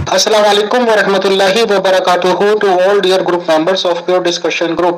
Assalamu alaikum wa rahmatullahi wa barakatuhu to all dear group members of Pure Discussion Group.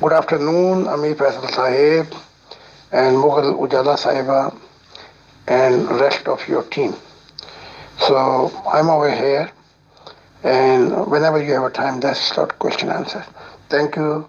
Good afternoon, Amir Faisal Sahib and Mughal Ujala Sahiba and rest of your team. So I'm over here, and whenever you have a time, let's start question answer. Thank you.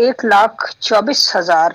1,24,000,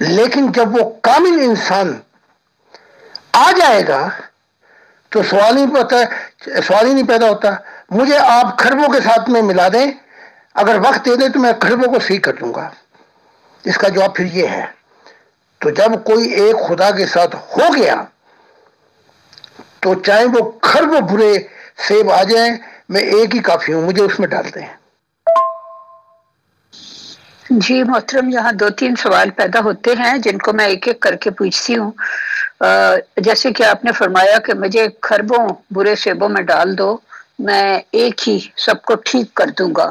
لیکن جب وہ کامل انسان آ جائے گا تو سوال ہی نہیں پیدا ہوتا. مجھے آپ خربوں کے ساتھ میں ملا دیں، اگر وقت دے دیں تو میں خربوں کو صحیح کر دوں گا. اس کا جواب پھر یہ ہے. تو جب کوئی ایک خدا کے ساتھ ہو گیا تو چاہے وہ خربوں برے سیب آ جائیں، میں ایک ہی کافی ہوں، مجھے اس میں ڈالتے ہیں. جی محترم، یہاں 2-3 سوال پیدا ہوتے ہیں جن کو میں ایک ایک کر کے پوچھتی ہوں. جیسے کہ آپ نے فرمایا کہ مجھے خربوں برے سیبوں میں ڈال دو، میں ایک ہی سب کو ٹھیک کر دوں گا.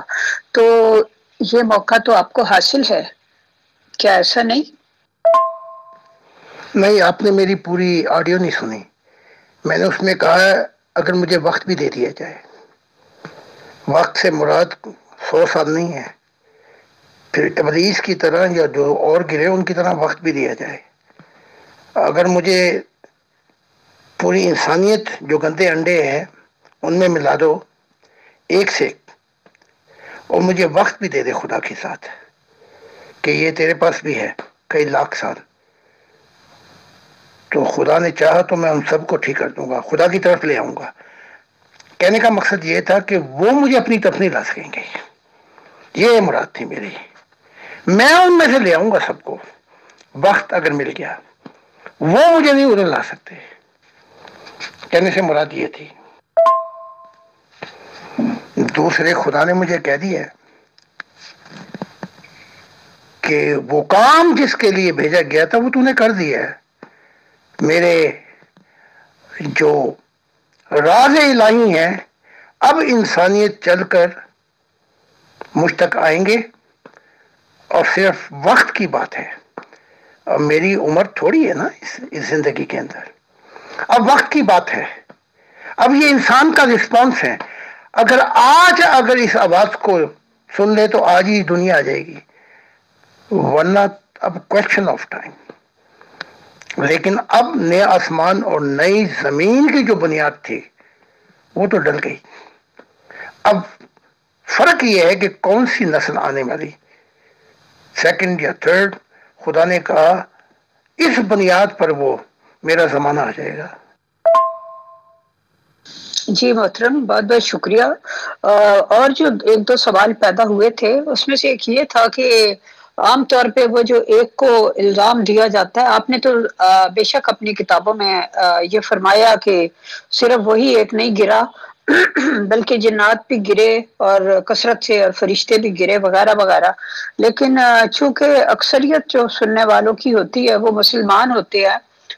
تو یہ موقع تو آپ کو حاصل ہے، کیا ایسا نہیں؟ نہیں، آپ نے میری پوری آڈیو نہیں سنی. میں نے اس میں کہا اگر مجھے وقت بھی دے دیا جائے، وقت سے مراد 100 سال نہیں ہے، پھر ابلیس کی طرح یا جو اور گرے ان کی طرح وقت بھی دیا جائے، اگر مجھے پوری انسانیت جو گندے انڈے ہیں ان میں ملا دو ایک سے، اور مجھے وقت بھی دے دے خدا کے ساتھ کہ یہ تیرے پاس بھی ہے کئی لاکھ سال، تو خدا نے چاہا تو میں ان سب کو ٹھیک کر دوں گا، خدا کی طرف لے آؤں گا. کہنے کا مقصد یہ تھا کہ وہ مجھے اپنی طرف نہیں لا سکیں گے، یہ مراد تھی میری. میں ان میں سے لے آؤں گا سب کو، وقت اگر مل گیا. وہ مجھے نہیں ادھر لا سکتے. کہنے سے مراد یہ تھی. دوسرے، خدا نے مجھے کہہ دیا کہ وہ کام جس کے لیے بھیجا گیا تھا وہ تو نے کر دیا ہے. میرے جو راز الہی ہیں اب انسانیت چل کر مجھ تک آئیں گے، اور صرف وقت کی بات ہے. اب میری عمر تھوڑی ہے نا اس زندگی کے اندر، اب وقت کی بات ہے. اب یہ انسان کا رسپانس ہے. اگر اس آواز کو سن لے تو آج ہی دنیا آ جائے گی، ورنہ اب کوشچن آف ٹائم. لیکن اب نیا آسمان اور نئی زمین کی جو بنیاد تھی وہ تو ڈل گئی. اب فرق یہ ہے کہ کون سی نسل آنے والی، سیکنڈ یا تھرڈ. خدا نے کہا اس بنیاد پر وہ میرا زمانہ آ جائے گا. جی محترم، بہت بہت شکریہ. اور جو 1-2 سوال پیدا ہوئے تھے اس میں سے ایک یہ تھا کہ عام طور پہ وہ جو ایک کو الزام دیا جاتا ہے، آپ نے تو بے شک اپنی کتابوں میں یہ فرمایا کہ صرف وہی ایک نہیں گرا بلکہ جنات بھی گرے اور کثرت سے، اور فرشتے بھی گرے وغیرہ وغیرہ. لیکن چونکہ اکثریت جو سننے والوں کی ہوتی ہے وہ مسلمان ہوتے ہیں،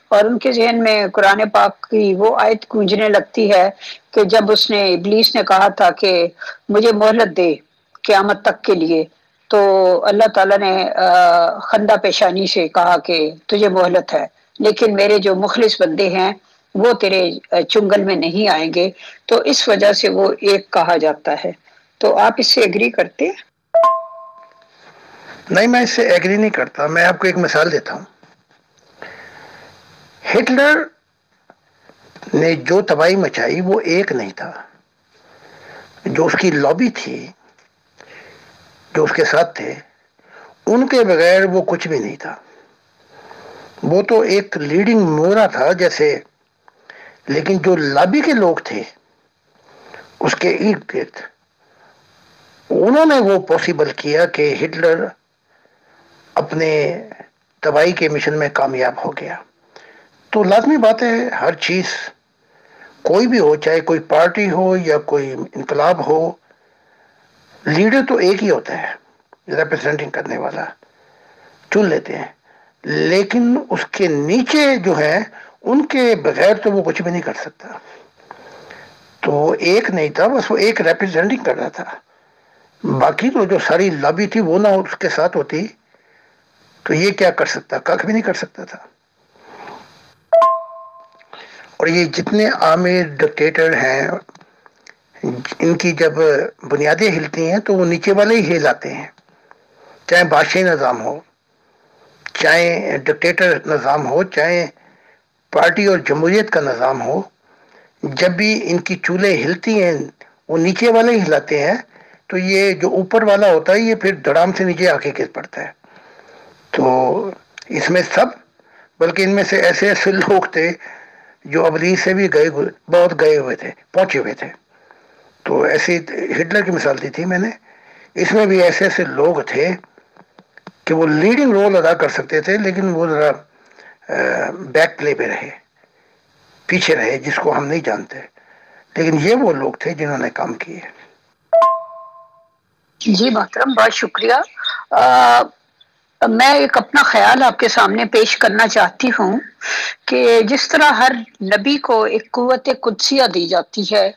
اور ان کے ذہن میں قرآن پاک کی وہ آیت گونجنے لگتی ہے کہ جب ابلیس نے کہا تھا کہ مجھے مہلت دے قیامت تک کے لیے، تو اللہ تعالیٰ نے خندہ پیشانی سے کہا کہ تجھے مہلت ہے، لیکن میرے جو مخلص بندے ہیں وہ تیرے چنگل میں نہیں آئیں گے. تو اس وجہ سے وہ ایک کہا جاتا ہے. تو آپ اس سے ایگری کرتے ہیں؟ نہیں، میں اس سے ایگری نہیں کرتا. میں آپ کو ایک مثال دیتا ہوں. ہٹلر نے جو تباہی مچائی وہ ایک نہیں تھا. جو اس کی لابی تھی، جو اس کے ساتھ تھے، ان کے بغیر وہ کچھ بھی نہیں تھا. وہ تو ایک لیڈنگ مورا تھا جیسے، لیکن جو لابی کے لوگ تھے اس کے ارد گرد، انہوں نے وہ پاسبل کیا کہ ہٹلر اپنے تباہی کے مشن میں کامیاب ہو گیا. تو لازمی بات ہے، ہر چیز کوئی بھی ہو، چاہے کوئی پارٹی ہو یا کوئی انقلاب ہو، لیڈر تو ایک ہی ہوتا ہے، ریپرزینٹنگ کرنے والا چن لیتے ہیں. لیکن اس کے نیچے جو ہے ان کے بغیر تو وہ کچھ بھی نہیں کر سکتا. تو وہ ایک نہیں تھا، بس وہ ایک ریپرزینٹنگ کر رہا تھا. باقی تو جو ساری لابی تھی وہ نہ اس کے ساتھ ہوتی تو یہ کیا کر سکتا، کھ بھی نہیں کر سکتا تھا. اور یہ جتنے عامر ڈکٹیٹر ہیں، ان کی جب بنیادیں ہلتی ہیں تو وہ نیچے والے ہی ہلاتے ہیں، چاہے بادشاہی نظام ہو، چاہے ڈکٹیٹر نظام ہو، چاہے پارٹی اور جمہوریت کا نظام ہو. جب بھی ان کی چولہے ہلتی ہیں وہ نیچے والے ہی ہلاتے ہیں، تو یہ جو اوپر والا ہوتا ہے یہ پھر دھڑام سے نیچے آ کے گر پڑتا ہے. تو اس میں سب، بلکہ ان میں سے ایسے ایسے لوگ تھے جو ابلیس سے بھی بہت گئے ہوئے تھے، پہنچے ہوئے تھے. تو ایسی ہٹلر کی مثال دی تھی میں نے. اس میں بھی ایسے ایسے لوگ تھے کہ وہ لیڈنگ رول ادا کر سکتے تھے، لیکن وہ ذرا بیک پلے پہ رہے، پیچھے رہے، جس کو ہم نہیں جانتے. لیکن یہ وہ لوگ تھے جنہوں نے کام کیے. جی محترم، بہت شکریہ. میں ایک اپنا خیال آپ کے سامنے پیش کرنا چاہتی ہوں کہ جس طرح ہر نبی کو ایک قوت قدسیہ دی جاتی ہے،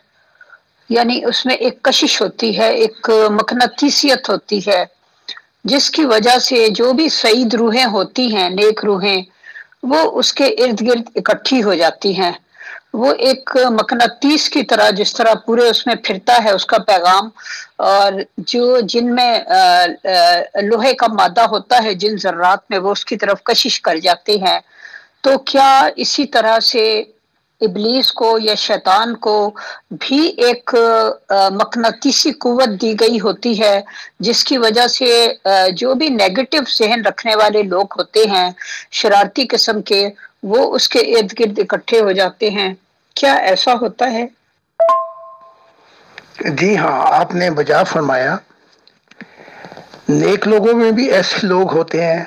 یعنی اس میں ایک کشش ہوتی ہے، ایک مقناطیسیت ہوتی ہے، جس کی وجہ سے جو بھی سعید روحیں ہوتی ہیں، نیک روحیں، وہ اس کے ارد گرد اکٹھی ہو جاتی ہیں. وہ ایک مقناطیس کی طرح جس طرح پورے اس میں پھرتا ہے اس کا پیغام، اور جن میں لوہے کا مادہ ہوتا ہے، جن ذرات میں، وہ اس کی طرف کشش کر جاتے ہیں. تو کیا اسی طرح سے ابلیس کو یا شیطان کو بھی ایک مقناطیسی قوت دی گئی ہوتی ہے، جس کی وجہ سے جو بھی نیگیٹو ذہن رکھنے والے لوگ ہوتے ہیں، شرارتی قسم کے، وہ اس کے ارد گرد اکٹھے ہو جاتے ہیں؟ کیا ایسا ہوتا ہے؟ جی ہاں، آپ نے بجا فرمایا. نیک لوگوں میں بھی ایسے لوگ ہوتے ہیں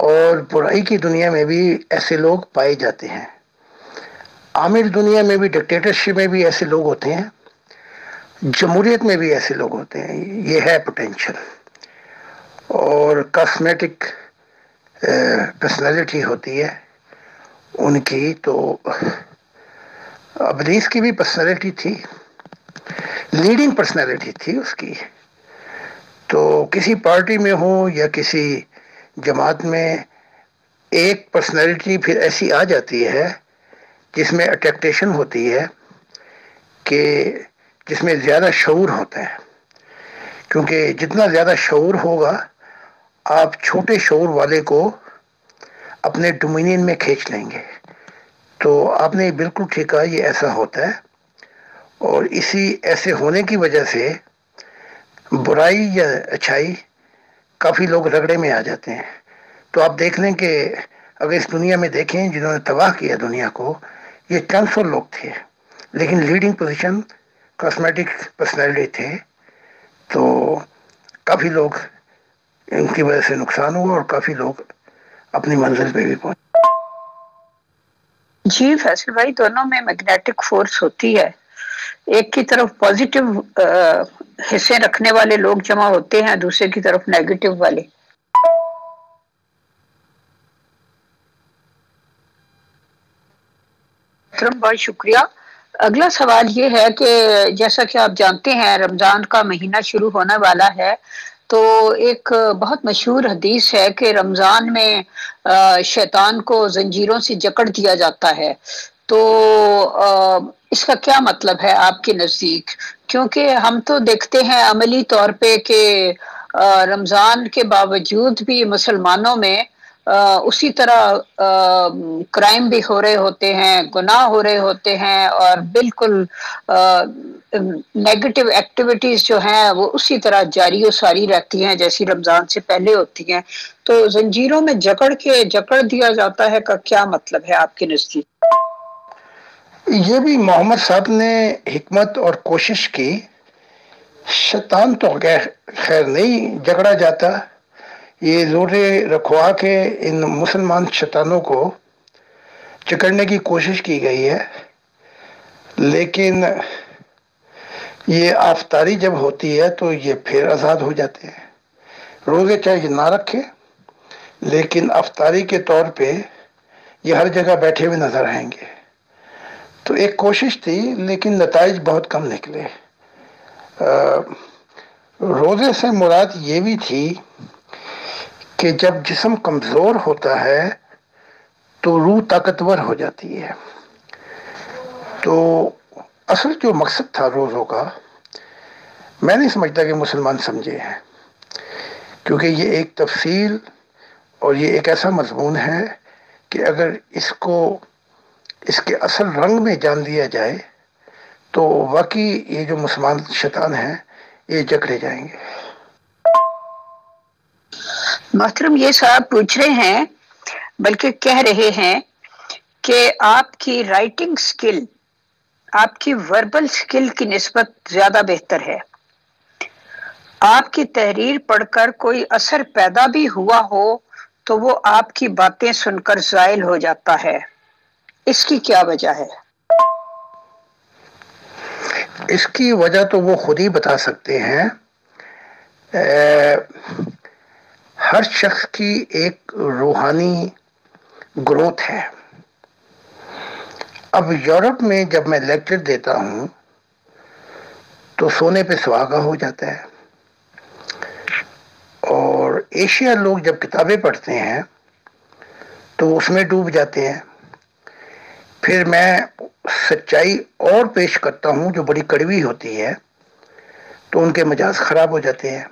اور برائی کی دنیا میں بھی ایسے لوگ پائے جاتے ہیں. عامر دنیا میں بھی، ڈکٹیٹرشپ میں بھی ایسے لوگ ہوتے ہیں، جمہوریت میں بھی ایسے لوگ ہوتے ہیں. یہ ہے پوٹینشل. اور کاسمیٹک پرسنالٹی ہوتی ہے ان کی. تو ابلیس کی بھی پرسنالٹی تھی، لیڈنگ پرسنالٹی تھی اس کی. تو کسی پارٹی میں ہو یا کسی جماعت میں، ایک پرسنالٹی پھر ایسی آ جاتی ہے جس میں اٹریکٹیشن ہوتی ہے، کہ جس میں زیادہ شعور ہوتا ہے. کیونکہ جتنا زیادہ شعور ہوگا، آپ چھوٹے شعور والے کو اپنے ڈومینین میں کھینچ لیں گے. تو آپ نے بالکل ٹھیک کہا، یہ ایسا ہوتا ہے. اور اسی ایسے ہونے کی وجہ سے برائی یا اچھائی، کافی لوگ رگڑے میں آ جاتے ہیں. تو آپ دیکھ لیں کہ اگر اس دنیا میں دیکھیں، جنہوں نے تباہ کیا دنیا کو، یہ چند سو لوگ تھے، لیکن لیڈنگ پوزیشن کاسمیٹک پرسنالٹی تھے. تو کافی لوگ ان کی وجہ سے نقصان ہوا اور کافی لوگ اپنی منزل پہ بھی پہنچے. جی فیصل بھائی، دونوں میں میگنیٹک فورس ہوتی ہے. ایک کی طرف پازیٹیو حصے رکھنے والے لوگ جمع ہوتے ہیں، دوسرے کی طرف نیگیٹو والے. بہت شکریہ. اگلا سوال یہ ہے کہ جیسا کہ آپ جانتے ہیں رمضان کا مہینہ شروع ہونے والا ہے، تو ایک بہت مشہور حدیث ہے کہ رمضان میں شیطان کو زنجیروں سے جکڑ دیا جاتا ہے. تو اس کا کیا مطلب ہے آپ کے نزدیک؟ کیونکہ ہم تو دیکھتے ہیں عملی طور پہ کہ رمضان کے باوجود بھی مسلمانوں میں اسی طرح کرائم بھی ہو رہے ہوتے ہیں، گناہ ہو رہے ہوتے ہیں، اور بالکل نیگیٹو ایکٹیویٹیز جو ہیں وہ اسی طرح جاری و ساری رہتی ہیں جیسی رمضان سے پہلے ہوتی ہیں. تو زنجیروں میں جکڑ دیا جاتا ہے کا کیا مطلب ہے آپ کے نزدیک؟ یہ بھی محمد صاحب نے حکمت اور کوشش کی. شیطان تو خیر نہیں جکڑا جاتا، یہ زورے رکھوا کے ان مسلمان شیطانوں کو جکڑنے کی کوشش کی گئی ہے. لیکن یہ آفتاری جب ہوتی ہے تو یہ پھر آزاد ہو جاتے ہیں. روزے چاہے نہ رکھے، لیکن افطاری کے طور پہ یہ ہر جگہ بیٹھے ہوئے نظر آئیں گے. تو ایک کوشش تھی، لیکن نتائج بہت کم نکلے. روزے سے مراد یہ بھی تھی کہ جب جسم کمزور ہوتا ہے تو روح طاقتور ہو جاتی ہے. تو اصل جو مقصد تھا روزوں کا، میں نہیں سمجھتا کہ مسلمان سمجھے ہیں، کیونکہ یہ ایک تفصیل اور یہ ایک ایسا مضمون ہے کہ اگر اس کے اصل رنگ میں جان لیا جائے تو واقعی یہ جو مسلمان شیطان ہیں یہ جکڑے جائیں گے. محترم یہ صاحب پوچھ رہے ہیں، بلکہ کہہ رہے ہیں کہ آپ کی رائٹنگ سکل آپ کی وربل سکل کی نسبت زیادہ بہتر ہے، آپ کی تحریر پڑھ کر کوئی اثر پیدا بھی ہوا ہو تو وہ آپ کی باتیں سن کر زائل ہو جاتا ہے، اس کی کیا وجہ ہے؟ اس کی وجہ تو وہ خود ہی بتا سکتے ہیں۔ ہر شخص کی ایک روحانی گروتھ ہے۔ اب یورپ میں جب میں لیکچر دیتا ہوں تو سونے پہ سہاگا ہو جاتا ہے، اور ایشیا لوگ جب کتابیں پڑھتے ہیں تو اس میں ڈوب جاتے ہیں۔ پھر میں سچائی اور پیش کرتا ہوں جو بڑی کڑوی ہوتی ہے تو ان کے مزاج خراب ہو جاتے ہیں۔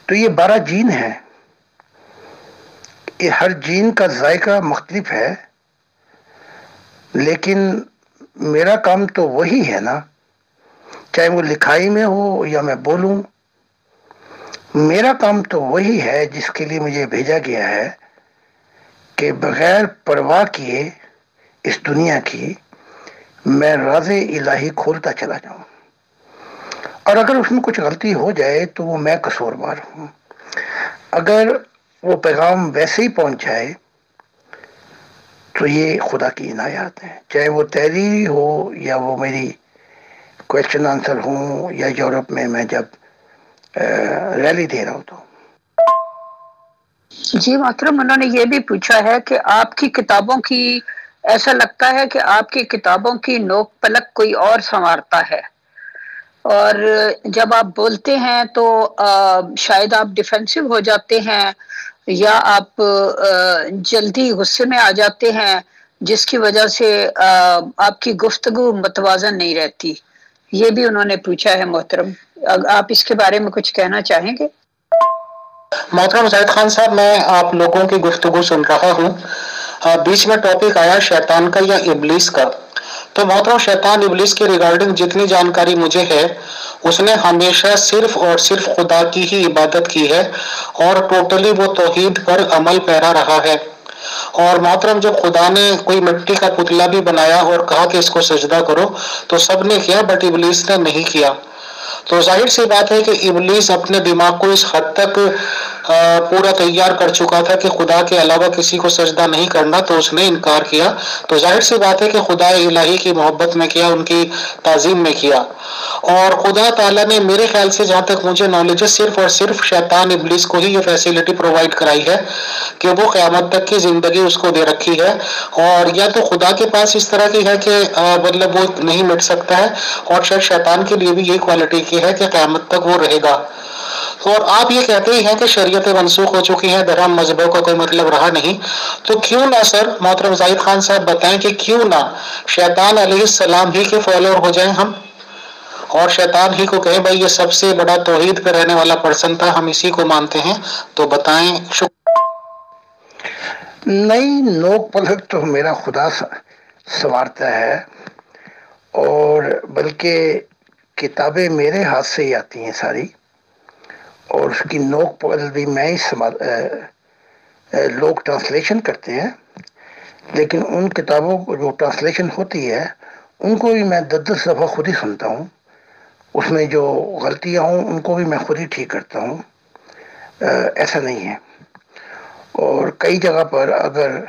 تو یہ 12 جین ہے، یہ ہر جین کا ذائقہ مختلف ہے، لیکن میرا کام تو وہی ہے نا، چاہے وہ لکھائی میں ہو یا میں بولوں، میرا کام تو وہی ہے جس کے لیے مجھے بھیجا گیا ہے کہ بغیر پرواہ کیے اس دنیا کی میں راز الہی کھولتا چلا جاؤں، اور اگر اس میں کچھ غلطی ہو جائے تو وہ میں قصوروار ہوں۔ اگر وہ پیغام ویسے ہی پہنچ جائے تو یہ خدا کی عنایات ہے، چاہے وہ تحریری ہو یا وہ میری کویشچن آنسر ہوں یا یورپ میں جب ریلی دے رہا ہوں تو۔ جی محترم، انہوں نے یہ بھی پوچھا ہے کہ آپ کی کتابوں کی، ایسا لگتا ہے کہ آپ کی کتابوں کی نوک پلک کوئی اور سنوارتا ہے، اور جب آپ بولتے ہیں تو شاید آپ ڈیفینسو ہو جاتے ہیں یا آپ جلدی غصے میں آ جاتے ہیں، جس کی وجہ سے آپ کی گفتگو متوازن نہیں رہتی۔ یہ بھی انہوں نے پوچھا ہے محترم، آپ اس کے بارے میں کچھ کہنا چاہیں گے؟ محترم زاہد خان صاحب، میں آپ لوگوں کی گفتگو سن رہا ہوں، بیچ میں ٹاپک آیا شیطان کا یا ابلیس کا، تو محترم شیطان ابلیس کے ریگارڈنگ جتنی جانکاری مجھے ہے، اس نے ہمیشہ صرف اور صرف خدا کی ہی عبادت کی ہے اور ٹوٹلی وہ توحید پر عمل پیرا رہا ہے۔ اور محترم جب خدا نے کوئی مٹی کا پتلا بھی بنایا اور کہا کہ اس کو سجدہ کرو تو سب نے کیا، بٹ ابلیس نے نہیں کیا۔ تو ظاہر سی بات ہے کہ ابلیس اپنے دماغ کو اس حد تک پورا تیار کر چکا تھا کہ خدا کے علاوہ کسی کو سجدہ نہیں کرنا، تو اس نے انکار کیا۔ تو ظاہر سی بات ہے کہ خدا الہی کی محبت میں کیا، ان کی تعظیم میں کیا، اور خدا تعالیٰ نے میرے خیال سے جہاں تک مجھے نالج ہے صرف اور صرف شیطان ابلیس کو ہی یہ فیسلٹی پرووائڈ کرائی ہے کہ وہ قیامت تک کی زندگی اس کو دے رکھی ہے، اور یا تو خدا کے پاس اس طرح کی ہے کہ مطلب وہ نہیں مٹ سکتا ہے، اور شاید شیطان کے لیے بھی یہی کوالٹی کی ہے کہ قیامت تک وہ رہے گا۔ اور آپ یہ کہتے ہی ہیں کہ شریعتیں منسوخ ہو چکی ہیں، درہم مذہبوں کا کوئی مطلب رہا نہیں، تو کیوں نہ سر محترم زاہد خان صاحب بتائیں کہ کیوں نہ شیطان علیہ السلام ہی کے فالوور ہو جائیں ہم، اور شیطان ہی کو کہیں بھائی یہ سب سے بڑا توحید پہ رہنے والا پرسن تھا، ہم اسی کو مانتے ہیں، تو بتائیں۔ نہیں، نوک پلک تو میرا خدا سنوارتا ہے، اور بلکہ کتابیں میرے ہاتھ سے ہی آتی ہیں ساری، اور اس کی نوک پل بھی میں ہی لوگ ٹرانسلیشن کرتے ہیں، لیکن ان کتابوں کو جو ٹرانسلیشن ہوتی ہے ان کو بھی میں 10 دفعہ خود ہی سنتا ہوں، اس میں جو غلطیاں ہوں ان کو بھی میں خود ہی ٹھیک کرتا ہوں، ایسا نہیں ہے۔ اور کئی جگہ پر اگر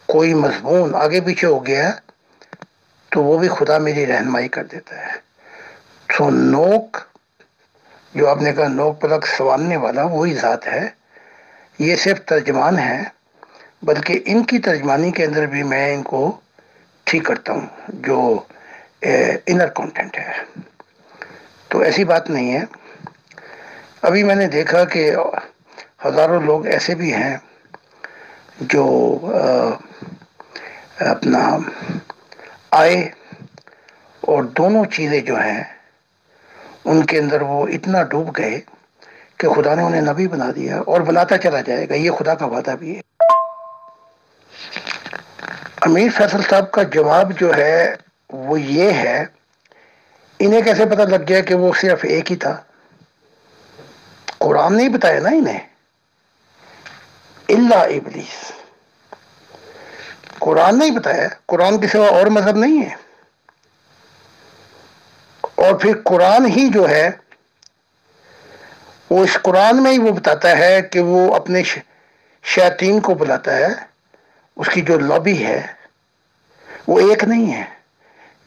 کوئی مضمون آگے پیچھے ہو گیا تو وہ بھی خدا میری رہنمائی کر دیتا ہے۔ تو نوک، جو آپ نے کہا نوک پلک سنوارنے والا، وہی ذات ہے، یہ صرف ترجمان ہے، بلکہ ان کی ترجمانی کے اندر بھی میں ان کو ٹھیک کرتا ہوں جو انر کانٹینٹ ہے، تو ایسی بات نہیں ہے۔ ابھی میں نے دیکھا کہ ہزاروں لوگ ایسے بھی ہیں جو اپنا آئے اور دونوں چیزیں جو ہیں ان کے اندر وہ اتنا ڈوب گئے کہ خدا نے انہیں نبی بنا دیا اور بناتا چلا جائے گا، یہ خدا کا وعدہ بھی ہے۔ امیر فیصل صاحب کا جواب جو ہے وہ یہ ہے، انہیں کیسے پتہ لگ گیا کہ وہ صرف ایک ہی تھا؟ قرآن نہیں بتایا نا انہیں، الا ابلیس. قرآن نہیں بتایا، قرآن کے سوا اور مذہب نہیں ہے. اور پھر قرآن ہی جو ہے وہ اس قرآن میں ہی وہ بتاتا ہے کہ وہ اپنے شیاطین کو بلاتا ہے. اس کی جو لابی ہے وہ ایک نہیں ہے.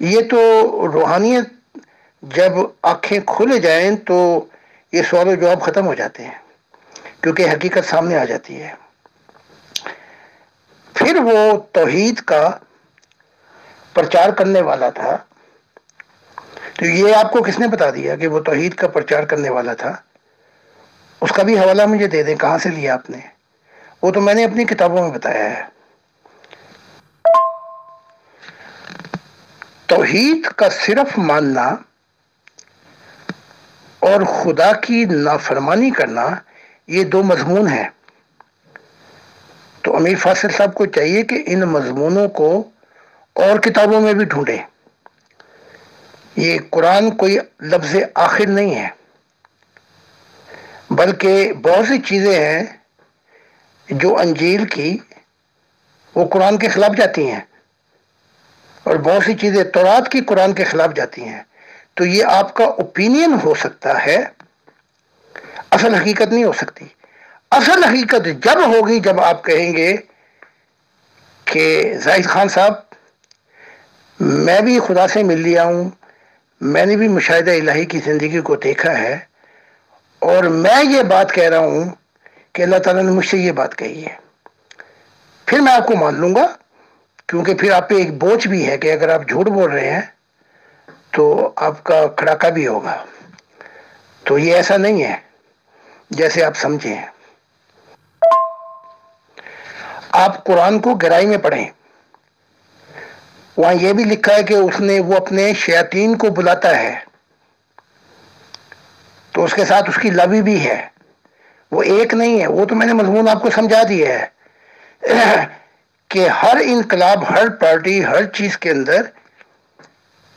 یہ تو روحانیت جب آنکھیں کھل جائیں تو یہ سوال و جواب ختم ہو جاتے ہیں، کیونکہ حقیقت سامنے آ جاتی ہے. پھر وہ توحید کا پرچار کرنے والا تھا. تو یہ آپ کو کس نے بتا دیا کہ وہ توحید کا پرچار کرنے والا تھا؟ اس کا بھی حوالہ مجھے دے دیں، کہاں سے لیا آپ نے؟ وہ تو میں نے اپنی کتابوں میں بتایا ہے. توحید کا صرف ماننا اور خدا کی نافرمانی کرنا یہ دو مضمون ہیں. تو امیر فاصل صاحب کو چاہیے کہ ان مضمونوں کو اور کتابوں میں بھی ڈھونڈے. یہ قرآن کوئی لفظ آخر نہیں ہے، بلکہ بہت سی چیزیں ہیں جو انجیل کی وہ قرآن کے خلاف جاتی ہیں، اور بہت سی چیزیں تورات کی قرآن کے خلاف جاتی ہیں. تو یہ آپ کا اوپینین ہو سکتا ہے، اصل حقیقت نہیں ہو سکتی. اصل حقیقت جب ہوگی جب آپ کہیں گے کہ زاہد خان صاحب میں بھی خدا سے مل لیا ہوں، میں نے بھی مشاہدہ الہی کی زندگی کو دیکھا ہے، اور میں یہ بات کہہ رہا ہوں کہ اللہ تعالیٰ نے مجھ سے یہ بات کہی ہے. پھر میں آپ کو مان لوں گا، کیونکہ پھر آپ پہ ایک بوجھ بھی ہے کہ اگر آپ جھوٹ بول رہے ہیں تو آپ کا کھڑاکا بھی ہوگا. تو یہ ایسا نہیں ہے جیسے آپ سمجھیں. آپ قرآن کو گہرائی میں پڑھیں، وہاں یہ بھی لکھا ہے کہ وہ اپنے شیاطین کو بلاتا ہے. تو اس کے ساتھ اس کی لبی بھی ہے، وہ ایک نہیں ہے. وہ تو میں نے مضمون آپ کو سمجھا دیا ہے کہ ہر انقلاب، ہر پارٹی، ہر چیز کے اندر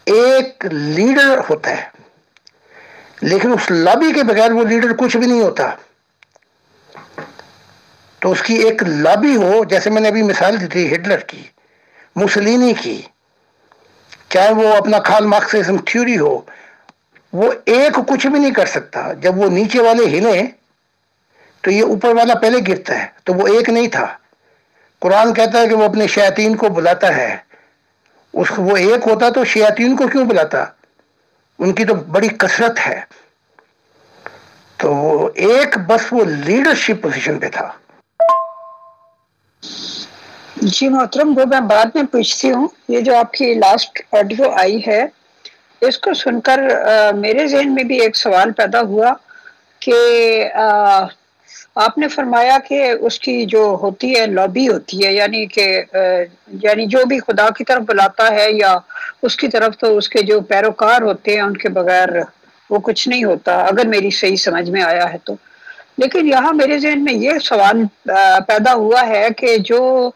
ایک لیڈر ہوتا ہے، لیکن اس لابی کے بغیر وہ لیڈر کچھ بھی نہیں ہوتا. تو اس کی ایک لابی ہو، جیسے میں نے ابھی مثال دی تھی ہٹلر کی، مسولینی کی، چاہے وہ اپنا کارل مارکسزم تھیوری ہو، وہ ایک کچھ بھی نہیں کر سکتا. جب وہ نیچے والے ہلیں تو یہ اوپر والا پہلے گرتا ہے. تو وہ ایک نہیں تھا. قرآن کہتا ہے کہ وہ اپنے شیاطین کو بلاتا ہے. وہ ایک ہوتا تو شیاطین کو کیوں بلاتا؟ ان کی تو بڑی کثرت ہے. تو وہ ایک بس وہ لیڈرشپ پوزیشن پہ تھا. جی محترم، وہ میں بعد میں پوچھتی ہوں. یہ جو آپ کی لاسٹ آڈیو آئی ہے اس کو سن کر میرے ذہن میں بھی ایک سوال پیدا ہوا کہ آپ نے فرمایا کہ اس کی جو ہوتی ہے لابی ہوتی ہے، یعنی کہ یعنی جو بھی خدا کی طرف بلاتا ہے یا اس کی طرف، تو اس کے جو پیروکار ہوتے ہیں ان کے بغیر وہ کچھ نہیں ہوتا، اگر میری صحیح سمجھ میں آیا ہے تو. لیکن یہاں میرے ذہن میں یہ سوال پیدا ہوا ہے کہ جو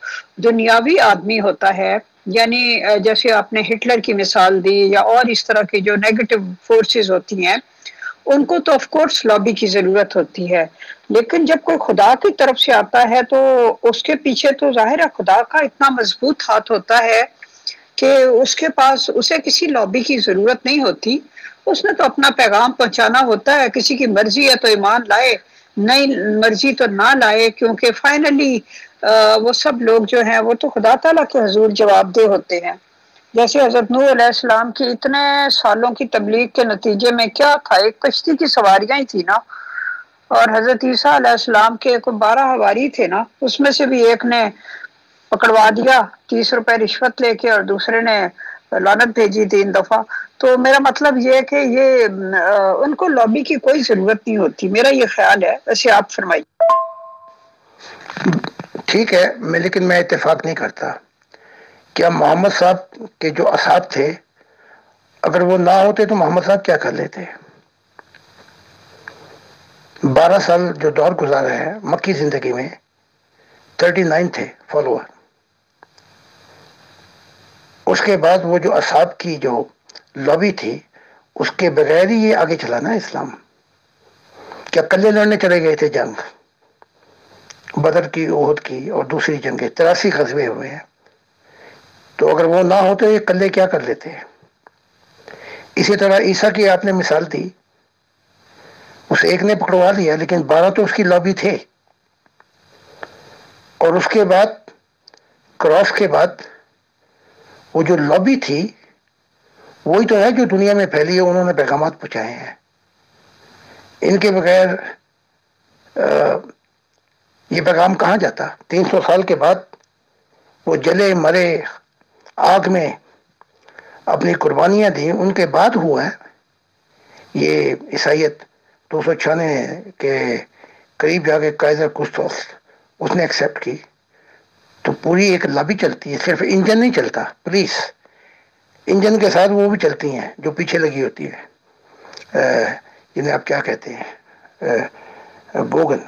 دنیاوی آدمی ہوتا ہے، یعنی جیسے آپ نے ہٹلر کی مثال دی یا اور اس طرح کی جو نیگیٹو فورسز ہوتی ہیں، ان کو تو آف کورس لابی کی ضرورت ہوتی ہے. لیکن جب کوئی خدا کی طرف سے آتا ہے تو اس کے پیچھے تو ظاہر ہے خدا کا اتنا مضبوط ہاتھ ہوتا ہے کہ اس کے پاس اسے کسی لابی کی ضرورت نہیں ہوتی. اس نے تو اپنا پیغام پہنچانا ہوتا ہے. کسی کی مرضی ہے تو ایمان لائے، نہیں مرضی تو نہ لائے، کیونکہ فائنلی وہ سب لوگ جو ہیں وہ تو خدا تعالیٰ کے حضور جواب دہ ہوتے ہیں. جیسے حضرت نوح علیہ السلام کی اتنے سالوں کی تبلیغ کے نتیجے میں کیا تھا؟ ایک کشتی کی سواریاں ہی تھی نا. اور حضرت عیسیٰ علیہ السلام کے 12 حواری تھے نا، اس میں سے بھی ایک نے پکڑوا دیا 30 روپے رشوت لے کے، اور دوسرے نے لعنت بھیجی 3 دفعہ. تو میرا مطلب یہ ہے کہ یہ ان کو لابی کی کوئی ضرورت نہیں ہوتی، میرا یہ خیال ہے. ویسے آپ فرمائیے. ٹھیک ہے، لیکن میں اتفاق نہیں کرتا. کیا محمد صاحب کے جو اصحاب تھے، اگر وہ نہ ہوتے تو محمد صاحب کیا کر لیتے؟ 12 سال جو دور گزارا ہے مکی زندگی میں، 39 تھے فالوور. اس کے بعد وہ جو اصحاب کی جو لابی تھی، اس کے بغیر ہی یہ آگے چلا نا اسلام. کیا کلے لڑنے چلے گئے تھے جنگ؟ بدر کی، احد کی اور دوسری جنگیں، 83 غزوے ہوئے ہیں. تو اگر وہ نہ ہو تو یہ کلے کیا کر لیتے ہیں. اسی طرح عیسیٰ کی آپ نے مثال دی، اس ایک نے پکڑوا لیا لیکن 12 تو اس کی لابی تھے. اور اس کے بعد کراس کے بعد وہ جو لابی تھی وہی تو ہے جو دنیا میں پھیلی ہے، انہوں نے پیغامات پہنچائے ہیں. ان کے بغیر یہ پیغام کہاں جاتا؟ 300 سال کے بعد وہ جلے مرے آگ میں اپنی قربانیاں دیں، ان کے بعد ہوا ہے یہ عیسائیت. 296 کے قریب جا کے کائزر کستوس اس نے ایکسیپٹ کی. تو پوری ایک لابی چلتی ہے، صرف انجن نہیں چلتا، پولیس انجن کے ساتھ وہ بھی چلتی ہیں جو پیچھے لگی ہوتی ہے، جنہیں آپ کیا کہتے ہیں، بوگن.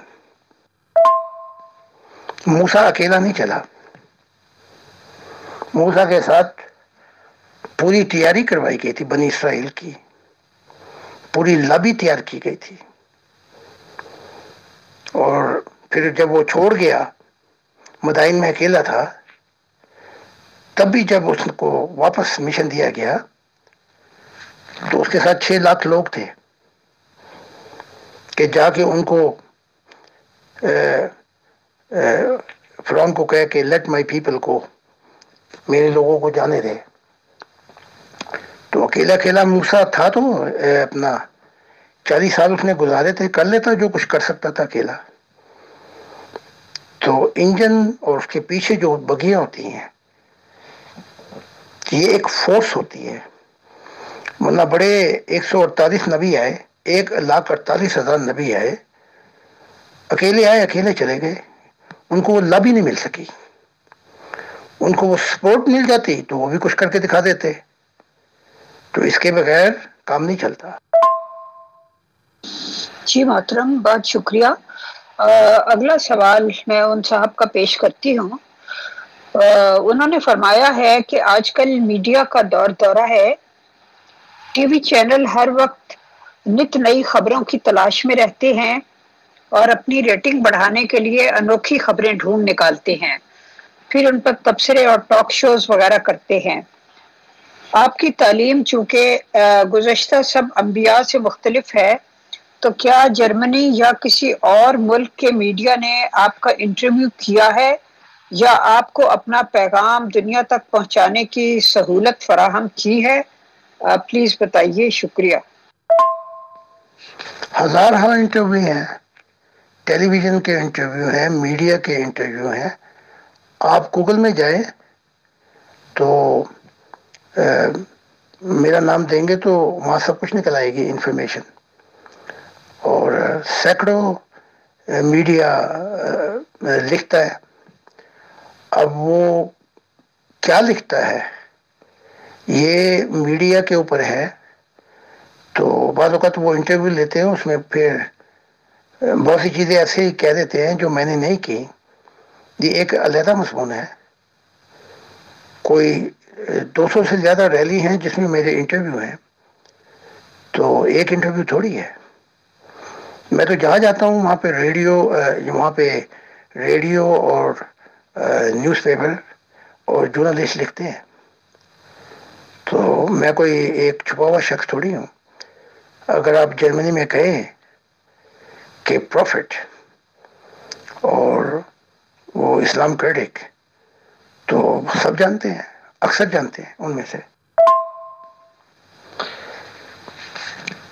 موسیٰ اکیلا نہیں چلا، موسیٰ کے ساتھ پوری تیاری کروائی گئی تھی بنی اسرائیل کی، پوری لابی تیار کی گئی تھی. اور پھر جب وہ چھوڑ گیا، مدائن میں اکیلا تھا، تب بھی جب اس کو واپس مشن دیا گیا تو اس کے ساتھ 6 لاکھ لوگ تھے کہ جا کے ان کو فرعون کو کہے کہ لیٹ مائی پیپل کو، میرے لوگوں کو جانے دے. تو اکیلا اکیلا موسیٰ تھا تو اپنا 40 سال اس نے گزارے تھے، کر لیتا جو کچھ کر سکتا تھا اکیلا. تو انجن اور اس کے پیچھے جو بگیاں ہوتی ہیں یہ ایک فورس ہوتی ہے. ورنہ بڑے 148 نبی آئے، 1,48,000 نبی آئے، اکیلے آئے اکیلے چلے گئے، ان کو وہ لابی نہیں مل سکی. ان کو وہ سپورٹ مل جاتی تو وہ بھی کچھ کر کے دکھا دیتے. تو اس کے بغیر کام نہیں چلتا. جی محترم، بہت شکریہ. اگلا سوال میں ان صاحب کا پیش کرتی ہوں. انہوں نے فرمایا ہے کہ آج کل میڈیا کا دورہ ہے، ٹی وی چینل ہر وقت نت نئی خبروں کی تلاش میں رہتے ہیں اور اپنی ریٹنگ بڑھانے کے لیے انوکھی خبریں ڈھونڈ نکالتے ہیں، پھر ان پر تبصرے اور ٹاک شوز وغیرہ کرتے ہیں. آپ کی تعلیم چونکہ گزشتہ سب انبیاء سے مختلف ہے، تو کیا جرمنی یا کسی اور ملک کے میڈیا نے آپ کا انٹرویو کیا ہے یا آپ کو اپنا پیغام دنیا تک پہنچانے کی سہولت فراہم کی ہے؟ پلیز بتائیے. شکریہ. ہزارہ انٹرویو ہیں، ٹیلی ویژن کے انٹرویو ہیں، میڈیا کے انٹرویو ہیں. آپ گوگل میں جائیں تو میرا نام دیں گے تو وہاں سب کچھ نکل آئے گی انفارمیشن. اور سینکڑوں میڈیا لکھتا ہے. اب وہ کیا لکھتا ہے یہ میڈیا کے اوپر ہے. تو بعض اوقات وہ انٹرویو لیتے ہیں، اس میں پھر بہت سی چیزیں ایسے ہی کہہ دیتے ہیں جو میں نے نہیں کی. یہ ایک علیحدہ مضمون ہے. کوئی 200 سے زیادہ ریلی ہیں جس میں میرے انٹرویو ہیں، تو ایک انٹرویو تھوڑی ہے. میں تو جہاں جاتا ہوں وہاں پہ ریڈیو اور نیوز پیپر اور جرنلسٹ لکھتے ہیں. تو میں کوئی ایک چھپا ہوا شخص تھوڑی ہوں. اگر آپ جرمنی میں کہیں کہ پروفٹ اور وہ اسلام کریٹک تو سب جانتے ہیں، اکثر جانتے ہیں ان میں سے.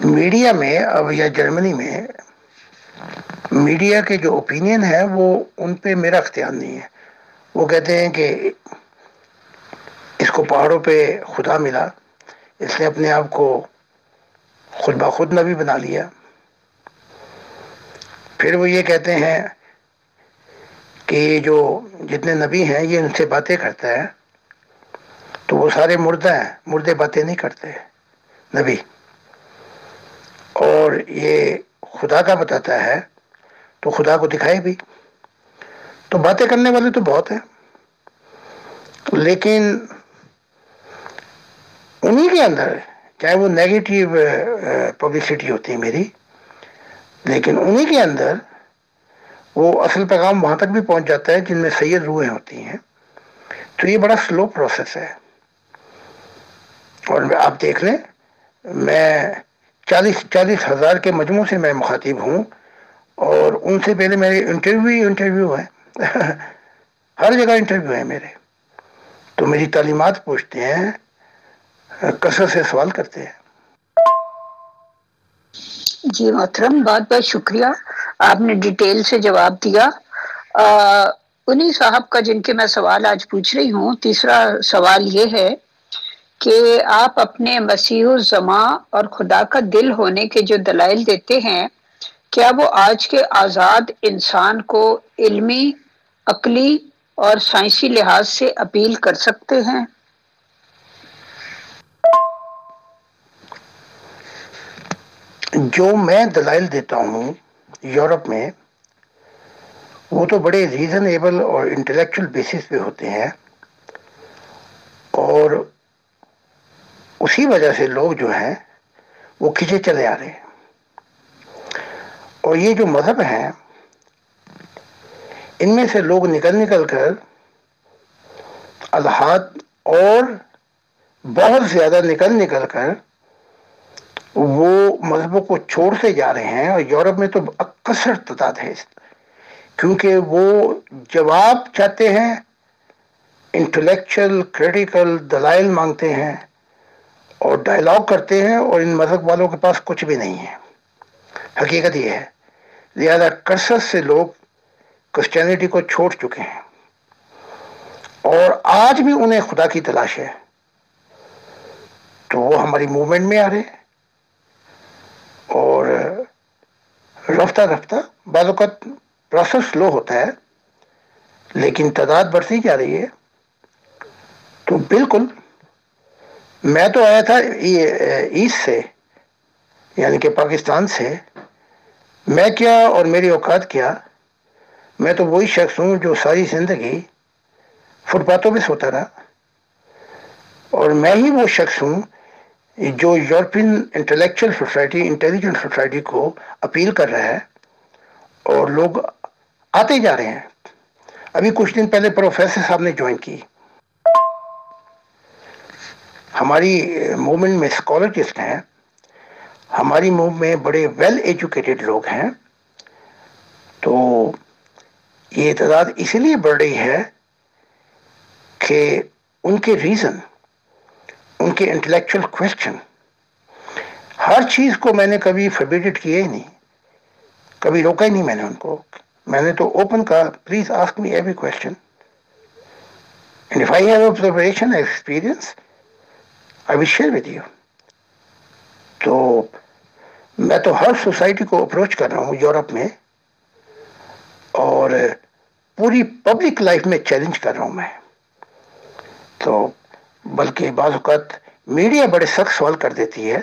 میڈیا میں اب یا جرمنی میں میڈیا کے جو اوپینین ہے وہ ان پہ میرا اختیار نہیں ہے. وہ کہتے ہیں کہ اس کو پہاڑوں پہ خدا ملا، اس نے اپنے آپ کو خود بخود نبی بنا لیا. پھر وہ یہ کہتے ہیں کہ جو جتنے نبی ہیں یہ ان سے باتیں کرتا ہے تو وہ سارے مردہ ہیں، مردے باتیں نہیں کرتے نبی. اور یہ خدا کا بتاتا ہے تو خدا کو دکھائے بھی. تو باتیں کرنے والے تو بہت ہیں، لیکن انہی کے اندر چاہے وہ نیگیٹو پبلسٹی ہوتی ہے میری، لیکن انہی کے اندر وہ اصل پیغام وہاں تک بھی پہنچ جاتا ہے جن میں سید روحیں ہوتی ہیں. تو یہ بڑا سلو پروسیس ہے. اور آپ دیکھ لیں، میں 40,000 کے مجموع سے میں مخاطب ہوں، اور ان سے پہلے میرے انٹرویو ہے ہر جگہ انٹرویو ہے میرے. تو میری تعلیمات پوچھتے ہیں، کثرت سے سوال کرتے ہیں. جی محترم، بہت بہت شکریہ، آپ نے ڈیٹیل سے جواب دیا. انہی صاحب کا جن کے میں سوال آج پوچھ رہی ہوں، تیسرا سوال یہ ہے کہ آپ اپنے مسیح الزماں اور خدا کا دل ہونے کے جو دلائل دیتے ہیں، کیا وہ آج کے آزاد انسان کو علمی، عقلی اور سائنسی لحاظ سے اپیل کر سکتے ہیں؟ جو میں دلائل دیتا ہوں یورپ میں، وہ تو بڑے ریزنیبل اور انٹلیکچل بیسس پہ ہوتے ہیں، اور اسی وجہ سے لوگ جو ہیں وہ کھینچے چلے آ رہے ہیں. اور یہ جو مذہب ہیں، ان میں سے لوگ نکل کر الحاد اور بہت زیادہ نکل کر وہ مذہبوں کو چھوڑتے جا رہے ہیں. اور یورپ میں تو اکثر تعداد ہے، کیونکہ وہ جواب چاہتے ہیں، انٹلیکچل کریٹیکل دلائل مانگتے ہیں اور ڈائلاگ کرتے ہیں، اور ان مذہب والوں کے پاس کچھ بھی نہیں ہے. حقیقت یہ ہے. لہذا کثرت سے لوگ کرسچینٹی کو چھوڑ چکے ہیں، اور آج بھی انہیں خدا کی تلاش ہے. تو وہ ہماری موومنٹ میں آ رہے ہیں، اور رفتہ رفتہ بعض اوقات پروسیس سلو ہوتا ہے، لیکن تعداد بڑھتی جا رہی ہے. تو بالکل، میں تو آیا تھا ایسٹ سے، یعنی کہ پاکستان سے. میں کیا اور میری اوقات کیا، میں تو وہی شخص ہوں جو ساری زندگی فٹ پاتھوں پہ سوتا رہا. اور میں ہی وہ شخص ہوں جو European intellectual society, intelligent society کو اپیل کر رہا ہے، اور لوگ آتے جا رہے ہیں. ابھی کچھ دن پہلے پروفیسر صاحب نے جوائن کی. ہماری موومنٹ میں اسکالرجسٹ ہیں، ہماری موومنٹ میں بڑے ویل ایجوکیٹڈ لوگ ہیں. تو یہ تعداد اس لیے بڑھ رہی ہے کہ ان کے ریزن، ان کے انٹلیکچل کوشچن، ہر چیز کو میں نے کبھی فبیڈڈ کیا ہی نہیں، کبھی روکا ہی نہیں میں نے ان کو. میں نے تو اوپن کہا، please ask me every question, and if I have observation experience I will share with you. تو میں تو ہر سوسائٹی کو اپروچ کر رہا ہوں یورپ میں، اور پوری پبلک لائف میں چیلنج کر رہا ہوں میں. تو بلکہ بعض اوقات میڈیا بڑے سخت سوال کر دیتی ہے،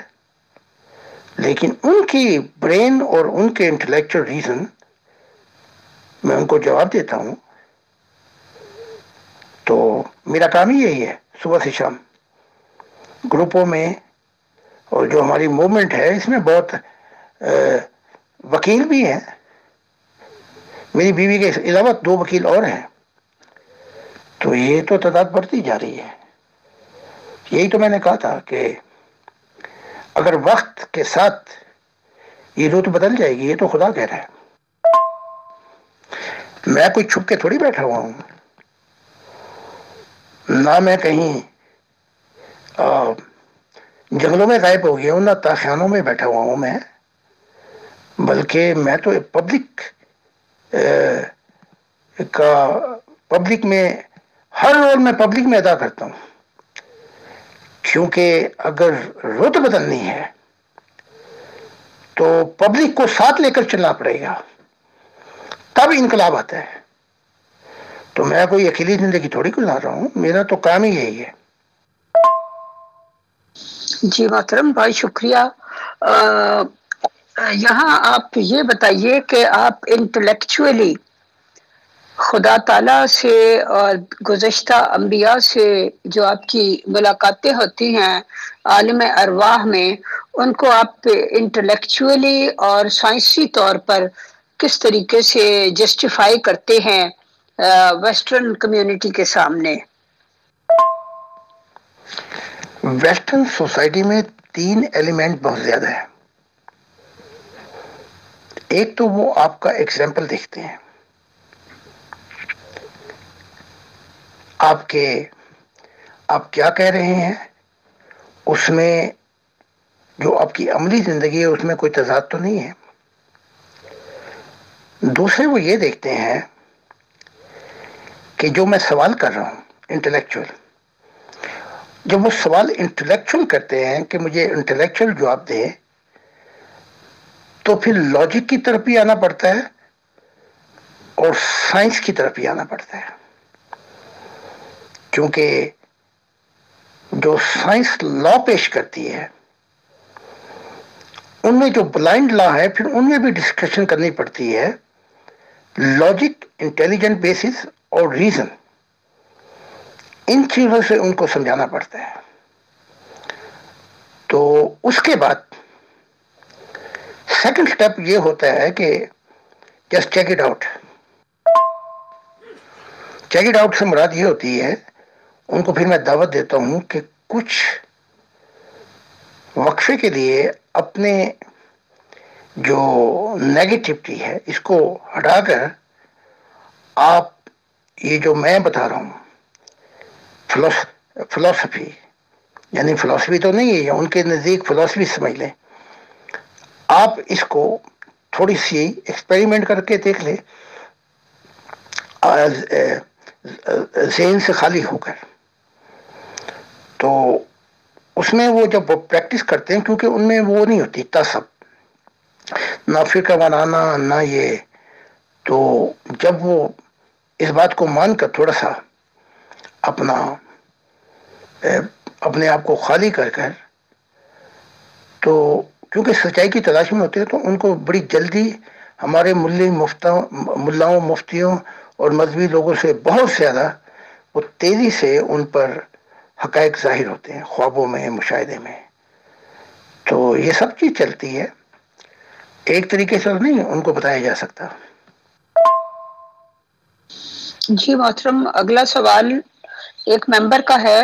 لیکن ان کی برین اور ان کے انٹلیکچل ریزن میں ان کو جواب دیتا ہوں. تو میرا کام ہی یہی ہے، صبح سے شام گروپوں میں. اور جو ہماری موومنٹ ہے، اس میں بہت وکیل بھی ہیں. میری بیوی کے علاوہ 2 وکیل اور ہیں. تو یہ تو تعداد بڑھتی جا رہی ہے. یہی تو میں نے کہا تھا کہ اگر وقت کے ساتھ یہ رت بدل جائے گی، یہ تو خدا کہہ رہا ہے. میں کوئی چھپ کے تھوڑی بیٹھا ہوا ہوں، نہ میں کہیں جنگلوں میں غائب ہو گیا ہوں، نہ تاخانوں میں بیٹھا ہوا ہوں میں. بلکہ میں تو پبلک پبلک میں ہر رول میں پبلک میں ادا کرتا ہوں. کیونکہ اگر رت بدلنی ہے تو پبلک کو ساتھ لے کر چلنا پڑے گا، تب انقلاب آتا ہے. تو میں کوئی اکیلی زندگی تھوڑی گزار رہا ہوں، میرا تو کام ہی یہی ہے. جی محترم، بہت شکریہ. یہاں آپ یہ بتائیے کہ آپ انٹلیکچولی خدا تعالیٰ سے اور گزشتہ انبیاء سے جو آپ کی ملاقاتیں ہوتی ہیں عالم ارواح میں، ان کو آپ انٹلیکچولی اور سائنسی طور پر کس طریقے سے جسٹیفائی کرتے ہیں ویسٹرن کمیونٹی کے سامنے؟ ویسٹرن سوسائٹی میں 3 ایلیمنٹ بہت زیادہ ہیں. ایک تو وہ آپ کا ایگزامپل دیکھتے ہیں، آپ کیا کہہ رہے ہیں، اس میں جو آپ کی عملی زندگی ہے اس میں کوئی تضاد تو نہیں ہے. دوسرے وہ یہ دیکھتے ہیں کہ جو میں سوال کر رہا ہوں انٹلیکچوئل، جب وہ سوال انٹلیکچوئل کرتے ہیں کہ مجھے انٹلیکچوئل جواب دے، تو پھر لاجک کی طرف بھی آنا پڑتا ہے اور سائنس کی طرف بھی آنا پڑتا ہے. کیونکہ جو سائنس لا پیش کرتی ہے ان میں جو بلائنڈ لا ہے پھر ان میں بھی ڈسکشن کرنی پڑتی ہے. لاجک، انٹیلیجنٹ بیسس اور ریزن، ان چیزوں سے ان کو سمجھانا پڑتا ہے. تو اس کے بعد سیکنڈ سٹیپ یہ ہوتا ہے کہ just check it out. Check it out سے مراد یہ ہوتی ہے، ان کو پھر میں دعوت دیتا ہوں کہ کچھ وقفے کے لیے اپنے جو نیگیٹیوٹی ہے اس کو ہٹا کر آپ یہ جو میں بتا رہا ہوں فلسفی، یعنی فلسفی تو نہیں ہے، ان کے نزدیک فلسفی سمجھ لیں، آپ اس کو تھوڑی سی ایکسپیریمنٹ کر کے دیکھ لیں ذہن سے خالی ہو کر. تو اس میں وہ جب وہ پریکٹس کرتے ہیں، کیونکہ ان میں وہ نہیں ہوتی تعصب، نہ فقہ بنانا نہ یہ، تو جب وہ اس بات کو مان کر تھوڑا سا اپنے آپ کو خالی کر کر، تو کیونکہ سچائی کی تلاش میں ہوتے ہیں تو ان کو بڑی جلدی ہمارے ملاؤں، مفتیوں اور مذہبی لوگوں سے بہت زیادہ وہ تیزی سے ان پر حقائق ظاہر ہوتے ہیں، خوابوں میں، مشاہدے میں. تو یہ سب چیز چلتی ہے، ایک طریقے سے نہیں ان کو بتایا جا سکتا. جی محترم، اگلا سوال ایک ممبر کا ہے.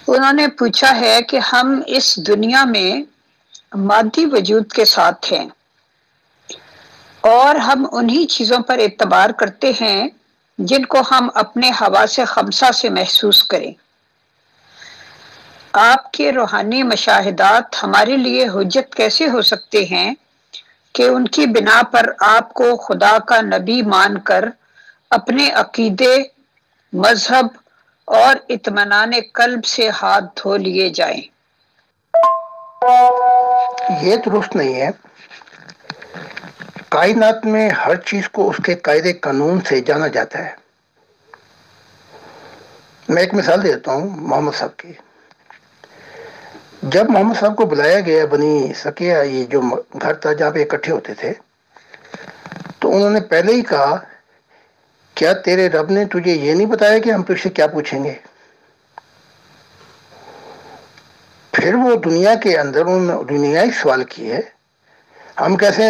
انہوں نے پوچھا ہے کہ ہم اس دنیا میں مادی وجود کے ساتھ ہیں اور ہم انہی چیزوں پر اعتبار کرتے ہیں جن کو ہم اپنے حواس خمسہ سے محسوس کریں. آپ کے روحانی مشاہدات ہمارے لیے حجت کیسے ہو سکتے ہیں کہ ان کی بنا پر آپ کو خدا کا نبی مان کر اپنے عقیدے، مذہب اور اطمینان قلب سے ہاتھ دھو لیے جائیں؟ یہ درست نہیں ہے. کائنات میں ہر چیز کو اس کے قاعدے قانون سے جانا جاتا ہے. میں ایک مثال دیتا ہوں محمد صاحب کی. جب محمد صاحب کو بلایا گیا بنی سکیہ، یہ جو گھر تھا جہاں پہ اکٹھے ہوتے تھے، تو انہوں نے پہلے ہی کہا کیا تیرے رب نے تجھے یہ نہیں بتایا کہ ہم تجھ سے کیا پوچھیں گے؟ پھر وہ دنیا کے اندر انہوں نے دنیائی سوال کیے، ہم کیسے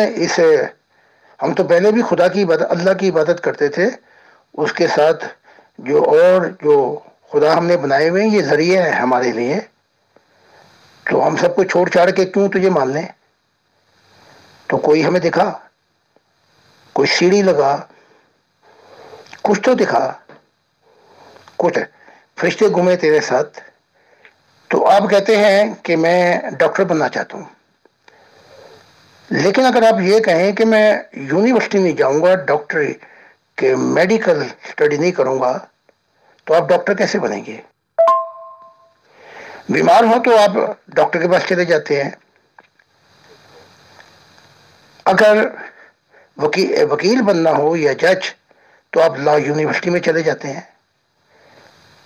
ہم تو پہلے بھی خدا کی عبادت، اللہ کی عبادت کرتے تھے، اس کے ساتھ جو خدا ہم نے بنائے ہوئے ہیں یہ ذریعہ ہے ہمارے لیے، تو ہم سب کو چھوڑ چھاڑ کے کیوں تجھے مان لیں؟ تو کوئی ہمیں دکھا، کوئی سیڑھی لگا، کچھ تو دکھا، کچھ فرشتے گھومے تیرے ساتھ. تو آپ کہتے ہیں کہ میں ڈاکٹر بننا چاہتا ہوں، لیکن اگر آپ یہ کہیں کہ میں یونیورسٹی نہیں جاؤں گا، ڈاکٹر کہ میڈیکل اسٹڈی نہیں کروں گا، تو آپ ڈاکٹر کیسے بنیں گے؟ بیمار ہو تو آپ ڈاکٹر کے پاس چلے جاتے ہیں، اگر وکیل بننا ہو یا جج تو آپ لا یونیورسٹی میں چلے جاتے ہیں.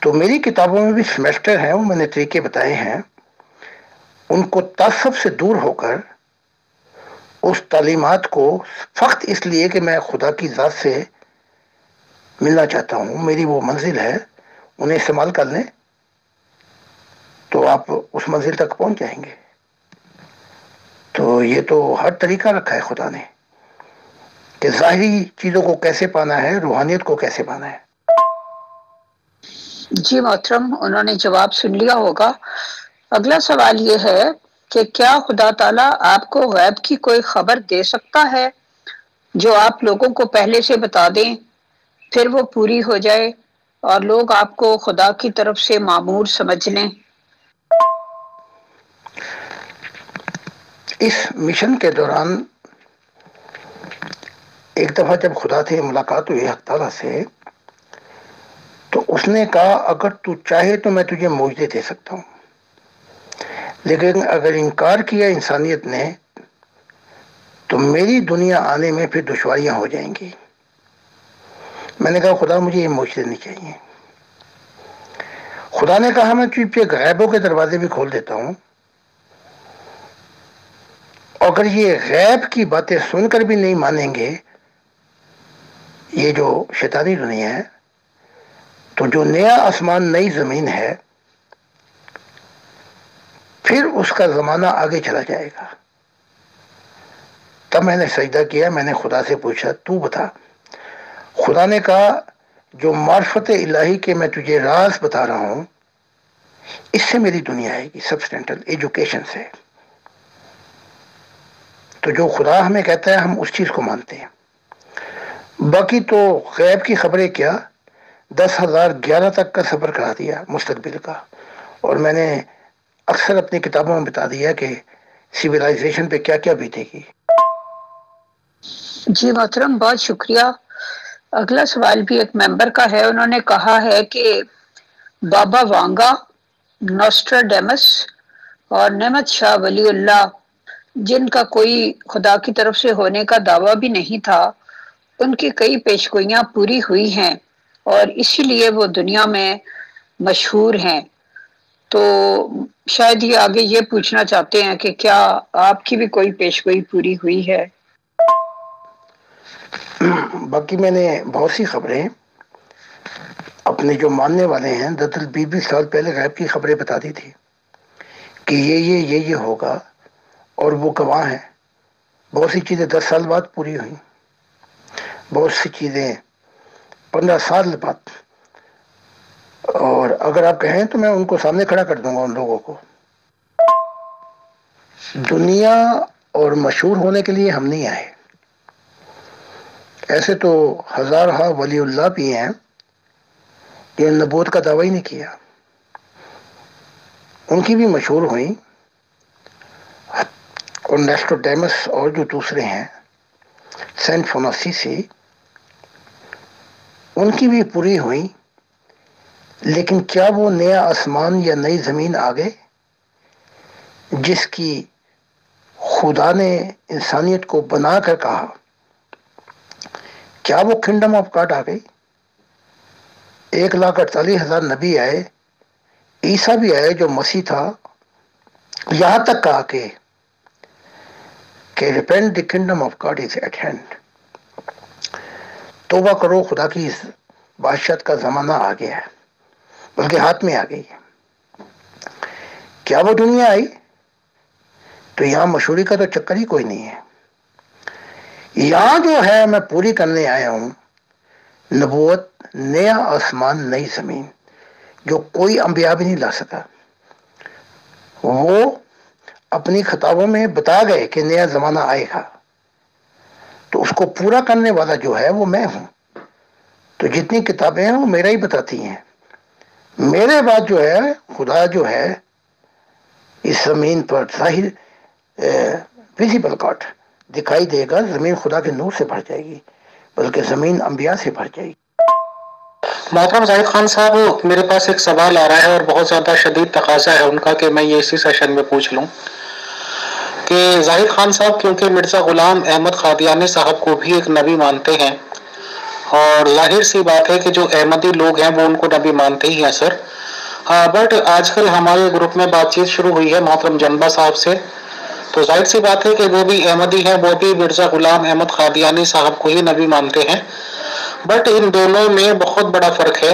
تو میری کتابوں میں بھی سیمیسٹر ہیں، وہ میں نے طریقے بتائے ہیں، ان کو تعصب سے دور ہو کر اس تعلیمات کو فقط اس لیے کہ میں خدا کی ذات سے ملنا چاہتا ہوں، میری وہ منزل ہے، انہیں استعمال کر لیں تو آپ اس منزل تک پہنچ جائیں گے. تو یہ تو ہر طریقہ رکھا ہے خدا نے. کہ ظاہری چیزوں کو کیسے پانا ہے، روحانیت کو کیسے پانا ہے۔ جی محترم، انہوں نے جواب سن لیا ہوگا۔ اگلا سوال یہ ہے کہ کیا خدا تعالیٰ آپ کو غیب کی کوئی خبر دے سکتا ہے جو آپ لوگوں کو پہلے سے بتا دیں، پھر وہ پوری ہو جائے اور لوگ آپ کو خدا کی طرف سے مامور سمجھ لیں؟ اس مشن کے دوران ایک دفعہ جب خدا سے ملاقات ہوئی حق تعالیٰ سے، تو اس نے کہا اگر تو چاہے تو میں تجھے معجزے دے سکتا ہوں، لیکن اگر انکار کیا انسانیت نے تو میری دنیا آنے میں پھر دشواریاں ہو جائیں گی۔ میں نے کہا خدا مجھے یہ معجزے نہیں چاہیے۔ خدا نے کہا میں تجھے غیبوں کے دروازے بھی کھول دیتا ہوں، اگر یہ غیب کی باتیں سن کر بھی نہیں مانیں گے یہ جو شیطانی دنیا ہے، تو جو نیا آسمان نئی زمین ہے پھر اس کا زمانہ آگے چلا جائے گا۔ تب میں نے سجدہ کیا، میں نے خدا سے پوچھا تو بتا۔ خدا نے کہا جو معرفت الہی کے میں تجھے راز بتا رہا ہوں اس سے میری دنیا آئے گی، سبسٹینٹل ایجوکیشن سے۔ تو جو خدا ہمیں کہتا ہے ہم اس چیز کو مانتے ہیں۔ باقی تو غیب کی خبریں کیا، 10,011 تک کا سفر کرا دیا مستقبل کا، اور میں نے اکثر اپنی کتابوں میں بتا دیا کہ سویلائزیشن پہ کیا کیا بیتے گی۔ جی محترم، بہت شکریہ۔ اگلا سوال بھی ایک ممبر کا ہے۔ انہوں نے کہا ہے کہ بابا وانگا، نوسٹراڈیمس اور نعمت شاہ ولی اللہ، جن کا کوئی خدا کی طرف سے ہونے کا دعویٰ بھی نہیں تھا، ان کی کئی پیشگوئیاں پوری ہوئی ہیں اور اسی لیے وہ دنیا میں مشہور ہیں۔ تو شاید یہ آگے یہ پوچھنا چاہتے ہیں کہ کیا آپ کی بھی کوئی پیشگوئی پوری ہوئی ہے؟ باقی میں نے بہت سی خبریں اپنے جو ماننے والے ہیں 10-20 سال پہلے غیب کی خبریں بتا دی تھی کہ یہ ہوگا، اور وہ گواہ ہیں۔ بہت سی چیزیں 10 سال بعد پوری ہوئیں، بہت سی چیزیں 15 سال بعد، اور اگر آپ کہیں تو میں ان کو سامنے کھڑا کر دوں گا ان لوگوں کو۔ دنیا اور مشہور ہونے کے لیے ہم نہیں آئے۔ ایسے تو ہزارہ ولی اللہ بھی ہیں کہ نبوت کا دعویٰ ہی نہیں کیا، ان کی بھی مشہور ہوئیں، اور نوسٹراڈیمس اور جو دوسرے ہیں سینٹ فوناسیسی، ان کی بھی پوری ہوئیں، لیکن کیا وہ نیا آسمان یا نئی زمین آ گئے جس کی خدا نے انسانیت کو بنا کر کہا؟ کیا وہ کنگڈم آف گاڈ آ گئی؟ 1,48,000 نبی آئے، عیسیٰ بھی آئے جو مسیح تھا، یہاں تک کہا کہ repent the kingdom of God is at hand، توبہ کرو خدا کی بادشاہت کا زمانہ آ گیا ہے، بلکہ ہاتھ میں آ گئی ہے۔ کیا وہ دنیا آئی؟ تو یہاں مشہوری کا تو چکر ہی کوئی نہیں ہے۔ یہاں جو ہے میں پوری کرنے آیا ہوں نبوت، نیا آسمان نئی زمین، جو کوئی انبیاء بھی نہیں لا سکا۔ وہ اپنی خطابوں میں بتا گئے کہ نیا زمانہ آئے گا، تو اس کو پورا کرنے والا جو ہے وہ میں ہوں۔ تو جتنی کتابیں ہیں وہ میرا ہی بتاتی ہیں۔ میرے بعد جو ہے خدا جو ہے اس زمین پر ظاہر ویزیبل گاڈ دکھائی دے گا، زمین خدا کے نور سے بھر جائے گی، بلکہ زمین انبیاء سے بھر جائے گی۔ محترم زاہد خان صاحب، میرے پاس ایک سوال آ رہا ہے اور بہت زیادہ شدید تقاضا ہے ان کا کہ میں یہ اسی سیشن میں پوچھ لوں کہ زاہد خان صاحب کیونکہ مرزا غلام احمد قادیانی صاحب کو بھی ایک نبی مانتے ہیں، اور ظاہر سی بات ہے کہ جو احمدی لوگ ہیں وہ ان کو نبی مانتے ہی ہیں سر، بٹ آج کل ہمارے گروپ میں بات چیت شروع ہوئی ہے محترم جنبا صاحب سے، تو ظاہر سی بات ہے کہ وہ بھی احمدی ہیں، وہ بھی مرزا غلام احمد قادیانی صاحب کو ہی نبی مانتے ہیں، بٹ ان دونوں میں بہت بڑا فرق ہے۔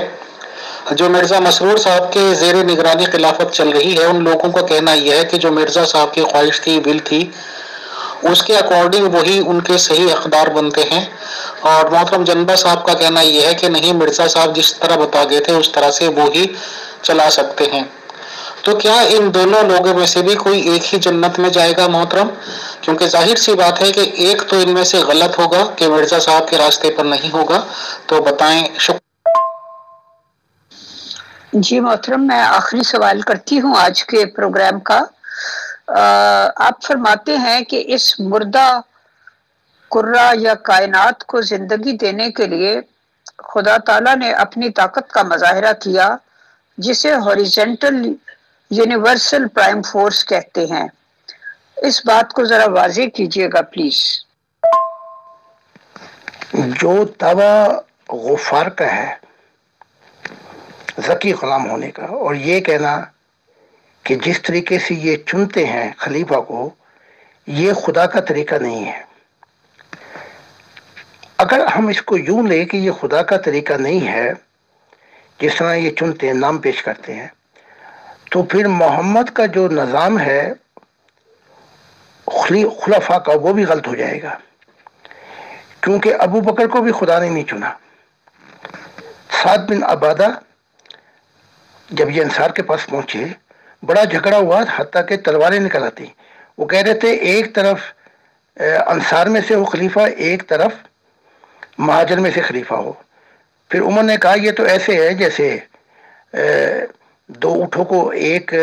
جو مرزا مسرور صاحب کے زیر نگرانی خلافت چل رہی ہے، ان لوگوں کا کہنا یہ ہے کہ جو مرزا صاحب کی خواہش تھی، ول تھی، اس کے اکارڈنگ وہی ان کے صحیح اقدار بنتے ہیں. اور محترم جنبا صاحب کا کہنا یہ ہے کہ نہیں، مرزا صاحب جس طرح بتا گئے تھے اس طرح سے وہی چلا سکتے ہیں. تو کیا ان دونوں لوگوں میں سے بھی کوئی ایک ہی جنت میں جائے گا محترم؟ کیونکہ ظاہر سی بات ہے کہ ایک تو ان میں سے غلط ہوگا کہ مرزا صاحب کے راستے پر نہیں ہوگا. تو بتائیں. جی محترم، میں آخری سوال کرتی ہوں آج کے پروگرام کا. آپ فرماتے ہیں کہ اس مردہ قرہ یا کائنات کو زندگی دینے کے لیے خدا تعالیٰ نے اپنی طاقت کا مظاہرہ کیا، جسے ہاریزونٹل یونیورسل پرائم فورس کہتے ہیں. اس بات کو ذرا واضح کیجیے گا پلیز. جو دعویٰ غفار کا ہے ذکی غلام ہونے کا، اور یہ کہنا کہ جس طریقے سے یہ چنتے ہیں خلیفہ کو، یہ خدا کا طریقہ نہیں ہے. اگر ہم اس کو یوں لیں کہ یہ خدا کا طریقہ نہیں ہے، جس طرح یہ چنتے ہیں، نام پیش کرتے ہیں، تو پھر محمد کا جو نظام ہے خلفاء کا، وہ بھی غلط ہو جائے گا. کیونکہ ابو بکر کو بھی خدا نے نہیں چنا. سعد بن عبادہ جب یہ انصار کے پاس پہنچے، بڑا جھگڑا ہوا، حتیٰ کہ تلواریں نکل آتی. وہ کہہ رہے تھے ایک طرف انصار میں سے ہو خلیفہ، ایک طرف مہاجر میں سے خلیفہ ہو. پھر عمر نے کہا یہ تو ایسے ہے جیسے دو اونٹوں کو ایک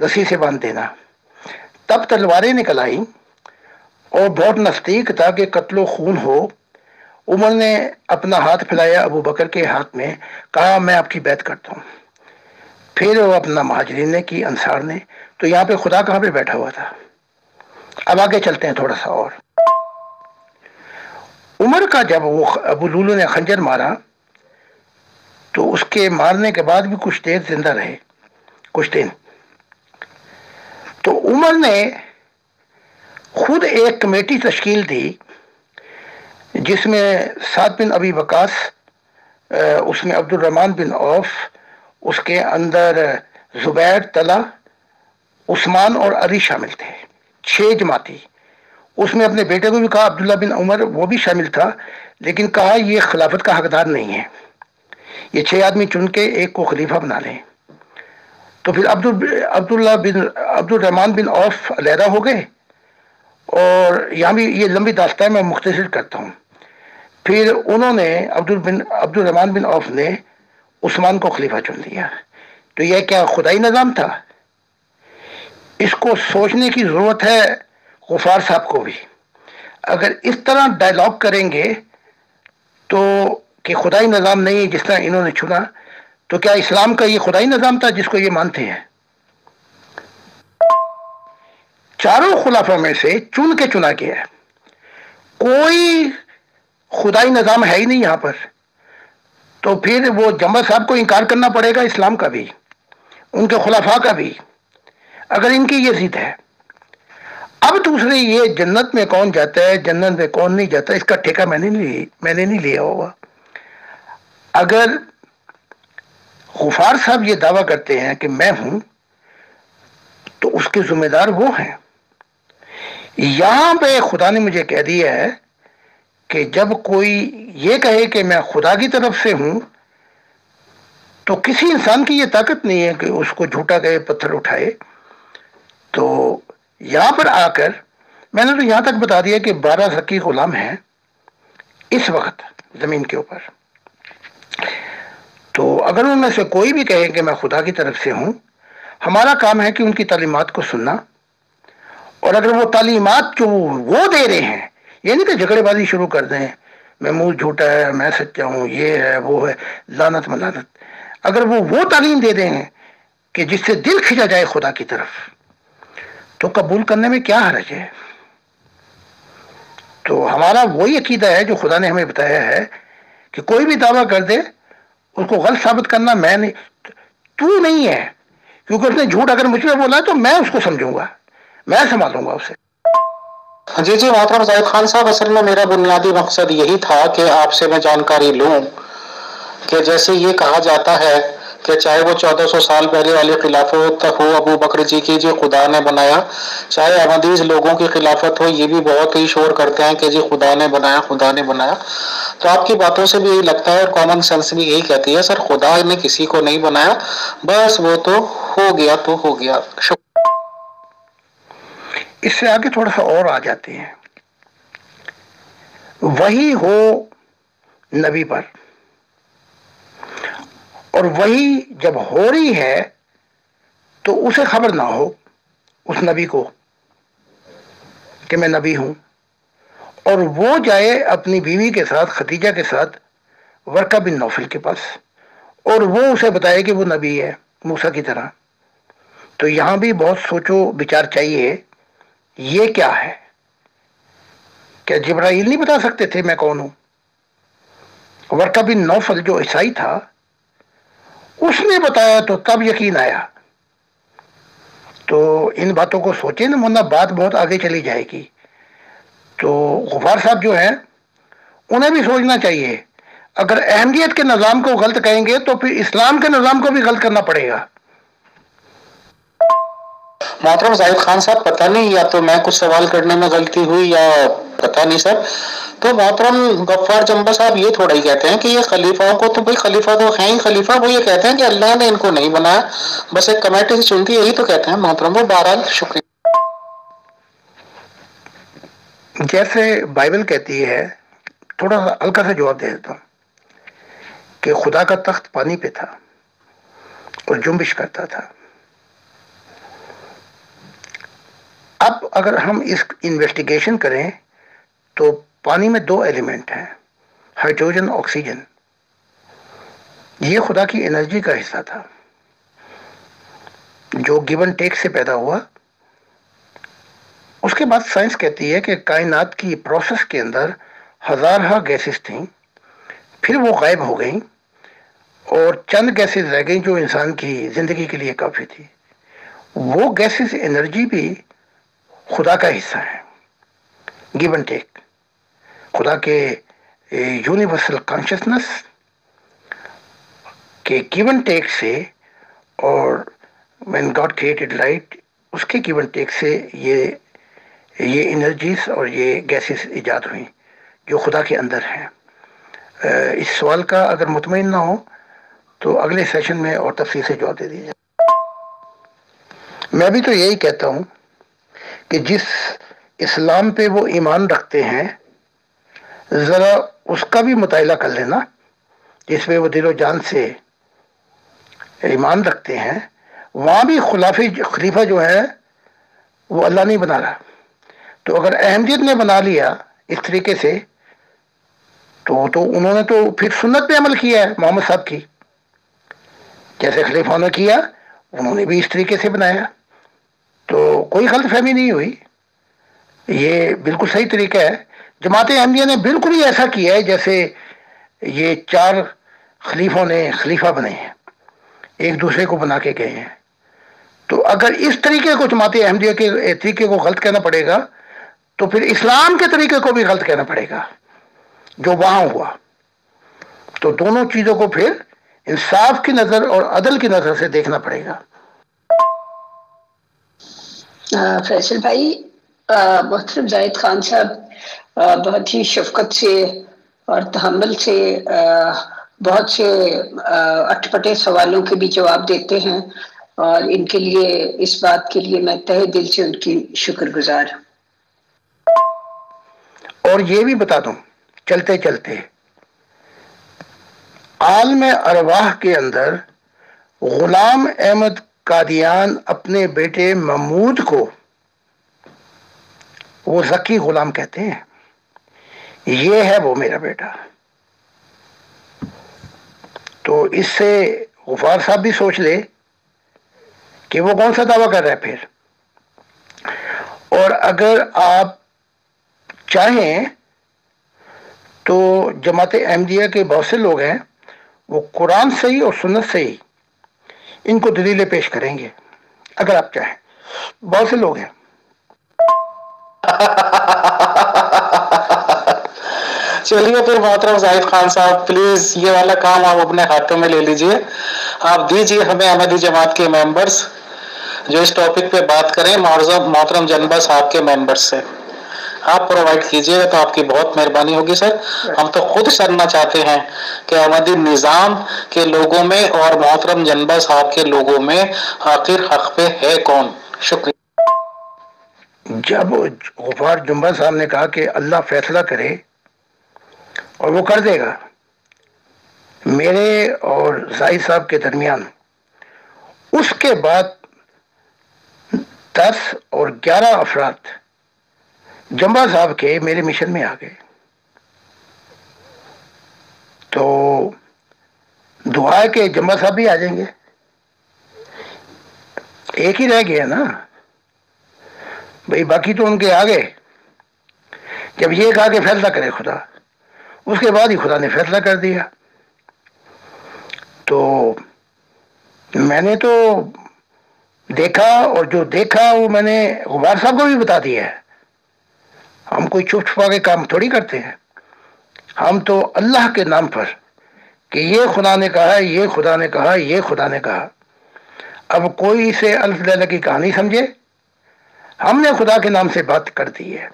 رسی سے باندھ دینا. تب تلواریں نکل آئیں اور بہت نزدیک تھا کہ قتل و خون ہو. عمر نے اپنا ہاتھ پھیلایا ابو بکر کے ہاتھ میں، کہا میں آپ کی بیعت کرتا ہوں. پھر وہ اپنا مہاجرین نے کی، انصار نے. تو یہاں پہ خدا کہاں پہ بیٹھا ہوا تھا؟ اب آگے چلتے ہیں تھوڑا سا. اور عمر کا جب وہ ابو لولو نے خنجر مارا تو اس کے مارنے کے بعد بھی کچھ دیر زندہ رہے، کچھ دن. تو عمر نے خود ایک کمیٹی تشکیل دی جس میں سعد بن ابی وقاص، اس میں عبد الرحمن بن عوف، اس کے اندر زبیر، طلحہ، عثمان اور علی شامل تھے. 6 جماعتی. اس میں اپنے بیٹے کو بھی کہا، عبداللہ بن عمر وہ بھی شامل تھا، لیکن کہا یہ خلافت کا حقدار نہیں ہے، یہ 6 آدمی چن کے ایک کو خلیفہ بنا لیں. تو پھر عبد الرحمن بن عوف علیحدہ ہو گئے. اور یہاں بھی یہ لمبی داستان ہے، میں مختصر کرتا ہوں. پھر انہوں نے عبد الرحمن بن عوف نے عثمان کو خلیفہ چن لیا. تو یہ کیا خدائی نظام تھا؟ اس کو سوچنے کی ضرورت ہے غفار صاحب کو بھی. اگر اس طرح ڈائلاگ کریں گے تو کہ خدائی نظام نہیں ہے جس طرح انہوں نے چنا، تو کیا اسلام کا یہ خدائی نظام تھا جس کو یہ مانتے ہیں؟ چاروں خلافہ میں سے چن کے چنا گیا ہے، کوئی خدائی نظام ہے ہی نہیں یہاں پر. تو پھر وہ جنبا صاحب کو انکار کرنا پڑے گا اسلام کا بھی، ان کے خلافاء کا بھی، اگر ان کی یہ ضد ہے. اب دوسری یہ جنت میں کون جاتا ہے، جنت میں کون نہیں جاتا، اس کا ٹھیکہ میں نے نہیں لیا ہوگا. اگر غفار صاحب یہ دعویٰ کرتے ہیں کہ میں ہوں، تو اس کے ذمہ دار وہ ہیں. یہاں پہ خدا نے مجھے کہہ دیا ہے کہ جب کوئی یہ کہے کہ میں خدا کی طرف سے ہوں، تو کسی انسان کی یہ طاقت نہیں ہے کہ اس کو جھوٹا کہے، پتھر اٹھائے. تو یہاں پر آ کر میں نے تو یہاں تک بتا دیا کہ 12 ذکی غلام ہیں اس وقت زمین کے اوپر. تو اگر ان میں سے کوئی بھی کہے کہ میں خدا کی طرف سے ہوں، ہمارا کام ہے کہ ان کی تعلیمات کو سننا. اور اگر وہ تعلیمات جو وہ دے رہے ہیں، یہ نہیں کہ جھگڑے بازی شروع کر دیں، محمود جھوٹا ہے، میں سچا ہوں، یہ ہے وہ ہے، لعنت ملعنت. اگر وہ تعلیم دے دیں کہ جس سے دل کھنچا جائے خدا کی طرف، تو قبول کرنے میں کیا حرج ہے؟ تو ہمارا وہی عقیدہ ہے جو خدا نے ہمیں بتایا ہے کہ کوئی بھی دعویٰ کر دے اس کو غلط ثابت کرنا میں نہیں، تو نہیں ہے، کیونکہ اس نے جھوٹ اگر مجھ پہ بولا تو میں اس کو سمجھوں گا، میں سنبھالوں گا اسے. جی محترم زاہد خان صاحب، اصل میں میرا بنیادی مقصد یہی تھا کہ آپ سے میں جانکاری لوں کہ جیسے یہ کہا جاتا ہے کہ چاہے وہ 1400 سال پہلے والی خلافت ہو ابو بکر جی کی جو خدا نے بنایا، چاہے احمدیز لوگوں کی خلافت ہو، یہ بھی بہت ہی شور کرتے ہیں کہ جی خدا نے بنایا، خدا نے بنایا. تو آپ کی باتوں سے بھی یہی لگتا ہے اور کامن سینس بھی یہی کہتی ہے سر خدا نے کسی کو نہیں بنایا، بس وہ تو ہو گیا تو ہو گیا. اس سے آگے تھوڑا سا اور آ جاتے ہیں. وہی ہو نبی پر، اور وہی جب ہو رہی ہے تو اسے خبر نہ ہو اس نبی کو کہ میں نبی ہوں، اور وہ جائے اپنی بیوی کے ساتھ خدیجہ کے ساتھ ورقہ بن نوفل کے پاس، اور وہ اسے بتائے کہ وہ نبی ہے موسیٰ کی طرح. تو یہاں بھی بہت سوچو بچار چاہیے. یہ کیا ہے؟ کیا جبرائیل نہیں بتا سکتے تھے میں کون ہوں؟ ورقہ بن نوفل جو عیسائی تھا اس نے بتایا تو تب یقین آیا. تو ان باتوں کو سوچیں نا، ورنہ بات بہت آگے چلی جائے گی. تو غفار صاحب جو ہیں انہیں بھی سوچنا چاہیے. اگر احمدیت کے نظام کو غلط کہیں گے تو پھر اسلام کے نظام کو بھی غلط کرنا پڑے گا. محترم زاہد خان صاحب، پتہ نہیں یا تو میں کچھ سوال کرنے میں غلطی ہوئی یا پتہ نہیں سر. تو محترم غفار جمبا صاحب یہ تھوڑا ہی کہتے ہیں کہ یہ خلیفہ کو تو بھائی خلیفہ تو ہیں ہی خلیفہ، وہ یہ کہتے ہیں کہ اللہ نے ان کو نہیں بنایا، بس ایک کمیٹی سے چنتی، یہی تو کہتے ہیں محترم وہ. بہرحال شکریہ. جیسے بائبل کہتی ہے، تھوڑا سا ہلکا سا جواب دے دیتا ہوں کہ خدا کا تخت پانی پہ تھا اور جنبش کرتا تھا. اب اگر ہم اس انویسٹیگیشن کریں تو پانی میں دو ایلیمنٹ ہیں، ہائیڈروجن آکسیجن. یہ خدا کی انرجی کا حصہ تھا جو گیون ٹیک سے پیدا ہوا. اس کے بعد سائنس کہتی ہے کہ کائنات کی پروسیس کے اندر ہزارہ گیسز تھیں، پھر وہ غائب ہو گئیں اور چند گیسز رہ گئیں جو انسان کی زندگی کے لیے کافی تھی. وہ گیسز انرجی بھی خدا کا حصہ ہے، گیو اینڈ ٹیک، خدا کے یونیورسل کانشسنس کے گیو اینڈ ٹیک سے. اور when God created light اس کے گیو اینڈ ٹیک سے یہ انرجیز اور یہ گیسز ایجاد ہوئیں جو خدا کے اندر ہیں. اس سوال کا اگر مطمئن نہ ہو تو اگلے سیشن میں اور تفصیل سے جواب دے دیجیے. میں بھی تو یہی کہتا ہوں کہ جس اسلام پہ وہ ایمان رکھتے ہیں ذرا اس کا بھی مطالعہ کر لینا، جس پہ وہ دل و جان سے ایمان رکھتے ہیں. وہاں بھی خلیفہ جو ہے وہ اللہ نہیں بنا رہا. تو اگر احمدیت نے بنا لیا اس طریقے سے تو انہوں نے تو پھر سنت پہ عمل کیا ہے محمد صاحب کی، جیسے خلیفہ نے کیا انہوں نے بھی اس طریقے سے بنایا. تو کوئی غلط فہمی نہیں ہوئی، یہ بالکل صحیح طریقہ ہے. جماعت احمدیہ نے بالکل ہی ایسا کیا ہے جیسے یہ 4 خلیفوں نے خلیفہ بنے ہیں، ایک دوسرے کو بنا کے گئے ہیں. تو اگر اس طریقے کو جماعت احمدیہ کے طریقے کو غلط کہنا پڑے گا تو پھر اسلام کے طریقے کو بھی غلط کہنا پڑے گا جو وہاں ہوا. تو دونوں چیزوں کو پھر انصاف کی نظر اور عدل کی نظر سے دیکھنا پڑے گا. فیصل بھائی، محترم زاہد خان صاحب بہت ہی شفقت سے اور تحمل سے بہت سے اٹپٹے سوالوں کے بھی جواب دیتے ہیں، اور ان کے لیے اس بات کے لیے میں تہہ دل سے ان کی شکر گزار ہوں. اور یہ بھی بتا دوں چلتے چلتے، عالم ارواح کے اندر غلام احمد قادیان اپنے بیٹے محمود کو وہ ذکی غلام کہتے ہیں. یہ ہے وہ میرا بیٹا. تو اس سے غفار صاحب بھی سوچ لے کہ وہ کون سا دعویٰ کر رہا ہے پھر. اور اگر آپ چاہیں تو جماعت احمدیہ کے بہت سے لوگ ہیں وہ قرآن سے ہی اور سنت سے ہی ان کو دلیلیں پیش کریں گے اگر آپ چاہیں. بہت سے لوگ ہیں. چلیے پھر محترم زاہد خان صاحب پلیز یہ والا کام آپ اپنے ہاتھوں میں لے لیجئے. آپ دیجئے ہمیں احمدی جماعت کے ممبرس جو اس ٹاپک پہ بات کریں محترم جنبا صاحب کے ممبرس سے آپ پرووائڈ کیجئے گا تو آپ کی بہت مہربانی ہوگی سر. ہم تو خود سننا چاہتے ہیں کہ احمدی نظام کے لوگوں میں اور محترم جنبا صاحب کے لوگوں میں آخر حق پہ ہے کون. شکریہ. جب غفار جنبا صاحب نے کہا کہ اللہ فیصلہ کرے اور وہ کر دے گا، میرے اور زاہد صاحب کے درمیان اس کے بعد 10 اور 11 افراد جنبا صاحب کے میرے مشن میں آ گئے. تو دعا ہے کہ جنبا صاحب بھی آ جائیں گے. ایک ہی رہ گیا نا بھئی، باقی تو ان کے آ گئے. جب یہ کہا کہ فیصلہ کرے خدا، اس کے بعد ہی خدا نے فیصلہ کر دیا. تو میں نے تو دیکھا، اور جو دیکھا وہ میں نے غبار صاحب کو بھی بتا دیا ہے. ہم کوئی چھپ چھپا کے کام تھوڑی کرتے ہیں. ہم تو اللہ کے نام پر کہ یہ خدا نے کہا، یہ خدا نے کہا، یہ خدا نے کہا. اب کوئی اسے الف لیلہ کی کہانی سمجھے، ہم نے خدا کے نام سے بات کر دی ہے.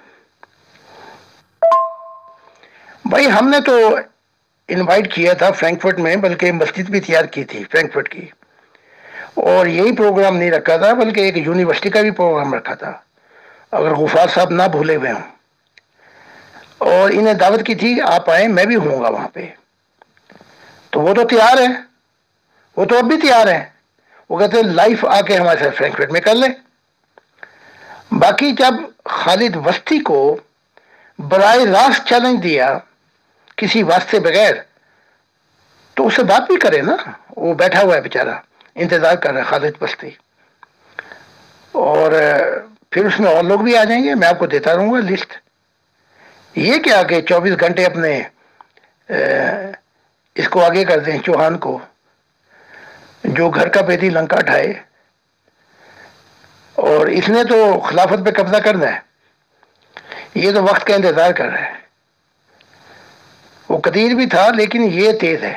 بھائی ہم نے تو انوائٹ کیا تھا فرینکفرٹ میں، بلکہ مسجد بھی تیار کی تھی فرینکفرٹ کی، اور یہی پروگرام نہیں رکھا تھا بلکہ ایک یونیورسٹی کا بھی پروگرام رکھا تھا، اگر غفار صاحب نہ بھولے ہوئے ہوں. اور انہیں دعوت کی تھی آپ آئیں، میں بھی ہوں گا وہاں پہ. تو وہ تو تیار ہے، وہ تو اب بھی تیار ہے. وہ کہتے ہیں لائف آ کے ہمارے ساتھ فرینکفرٹ میں کر لیں. باقی جب خالد وسطی کو براہ راست چیلنج دیا کسی واسطے بغیر، تو اس سے بات بھی کرے نا. وہ بیٹھا ہوا ہے بیچارہ، انتظار کر رہا ہے خالد وسطی. اور پھر اس میں اور لوگ بھی آ جائیں گے، میں آپ کو دیتا رہوں گا لسٹ. یہ کیا کہ 24 گھنٹے اپنے اس کو آگے کر دیں، چوہان کو، جو گھر کا بیدی لنکا ڈھائے. اور اس نے تو خلافت پہ قبضہ کرنا ہے. یہ تو وقت کا انتظار کر رہا ہے. وہ قدیر بھی تھا لیکن یہ تیز ہے.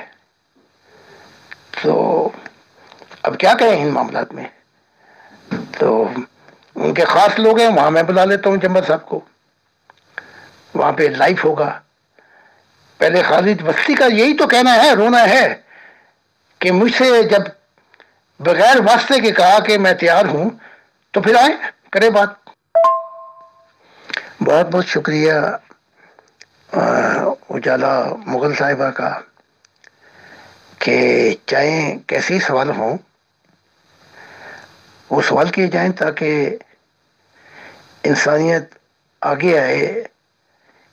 تو اب کیا کہیں ان معاملات میں. تو ان کے خاص لوگ ہیں، وہاں میں بلا لیتا ہوں جمبر صاحب کو، وہاں پہ لائف ہوگا. پہلے خالد وسطی کا یہی تو کہنا ہے، رونا ہے کہ مجھ سے جب بغیر واسطے کے کہا کہ میں تیار ہوں، تو پھر آئیں کرے بات. بہت بہت شکریہ اجالا مغل صاحبہ کا کہ چاہے کیسی سوال ہوں وہ سوال کیے جائیں تاکہ انسانیت آگے آئے.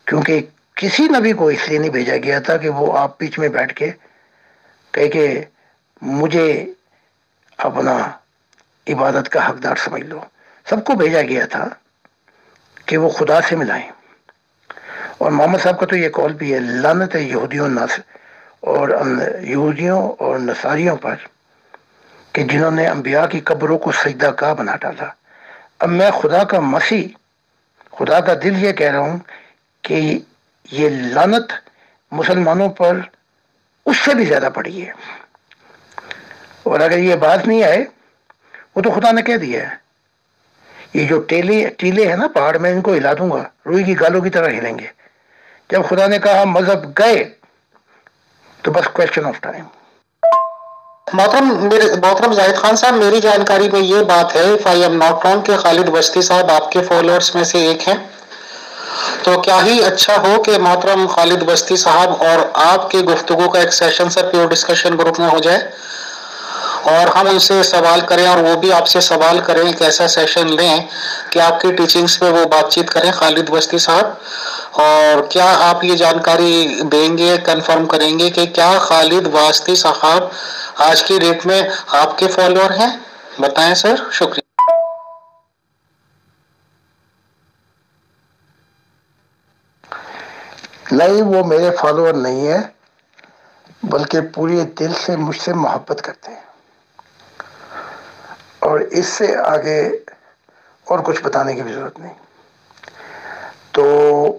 کیونکہ کسی نبی کو اس لیے نہیں بھیجا گیا تھا کہ وہ آپ بیچ میں بیٹھ کے کہے کہ مجھے اپنا عبادت کا حقدار سمجھ لو. سب کو بھیجا گیا تھا کہ وہ خدا سے ملائیں. اور محمد صاحب کا تو یہ قول بھی ہے، لعنت ہے یہودیوں اور نصاریوں پر کہ جنہوں نے انبیاء کی قبروں کو سجدہ گاہ بنا ڈالا. اب میں خدا کا مسیح، خدا کا دل یہ کہہ رہا ہوں کہ یہ لعنت مسلمانوں پر اس سے بھی زیادہ پڑی ہے. اور اگر یہ بات نہیں آئے، وہ تو خدا نے کہہ دیا ہے یہ جو ٹیلے ہیں نا پہاڑ میں، ان کو ہلا دوں گا، روئی کی گالوں کی طرح ہلیں گے. جب خدا نے کہا مذہب گئے تو بس کوشچن آف ٹائم. محترم زاہد خان صاحب، میری جانکاری میں یہ بات ہے if I am not wrong کہ خالد وسطی صاحب آپ کے فالوورز میں سے ایک ہیں. تو کیا ہی اچھا ہو کہ محترم خالد وسطی صاحب اور آپ کے گفتگو کا ایک سیشن سر پیور ڈسکشن گروپ میں ہو جائے اور ہم ان سے سوال کریں اور وہ بھی آپ سے سوال کریں، ایک ایسا سیشن لیں کہ آپ کی ٹیچنگز پہ وہ بات چیت کریں خالد وسطی صاحب. اور کیا آپ یہ جانکاری دیں گے، کنفرم کریں گے کہ کیا خالد وسطی صاحب آج کی ڈیٹ میں آپ کے فالوور ہیں؟ بتائیں سر. شکریہ. نہیں، وہ میرے فالوور نہیں ہے، بلکہ پورے دل سے مجھ سے محبت کرتے ہیں. اور اس سے آگے اور کچھ بتانے کی بھی ضرورت نہیں. تو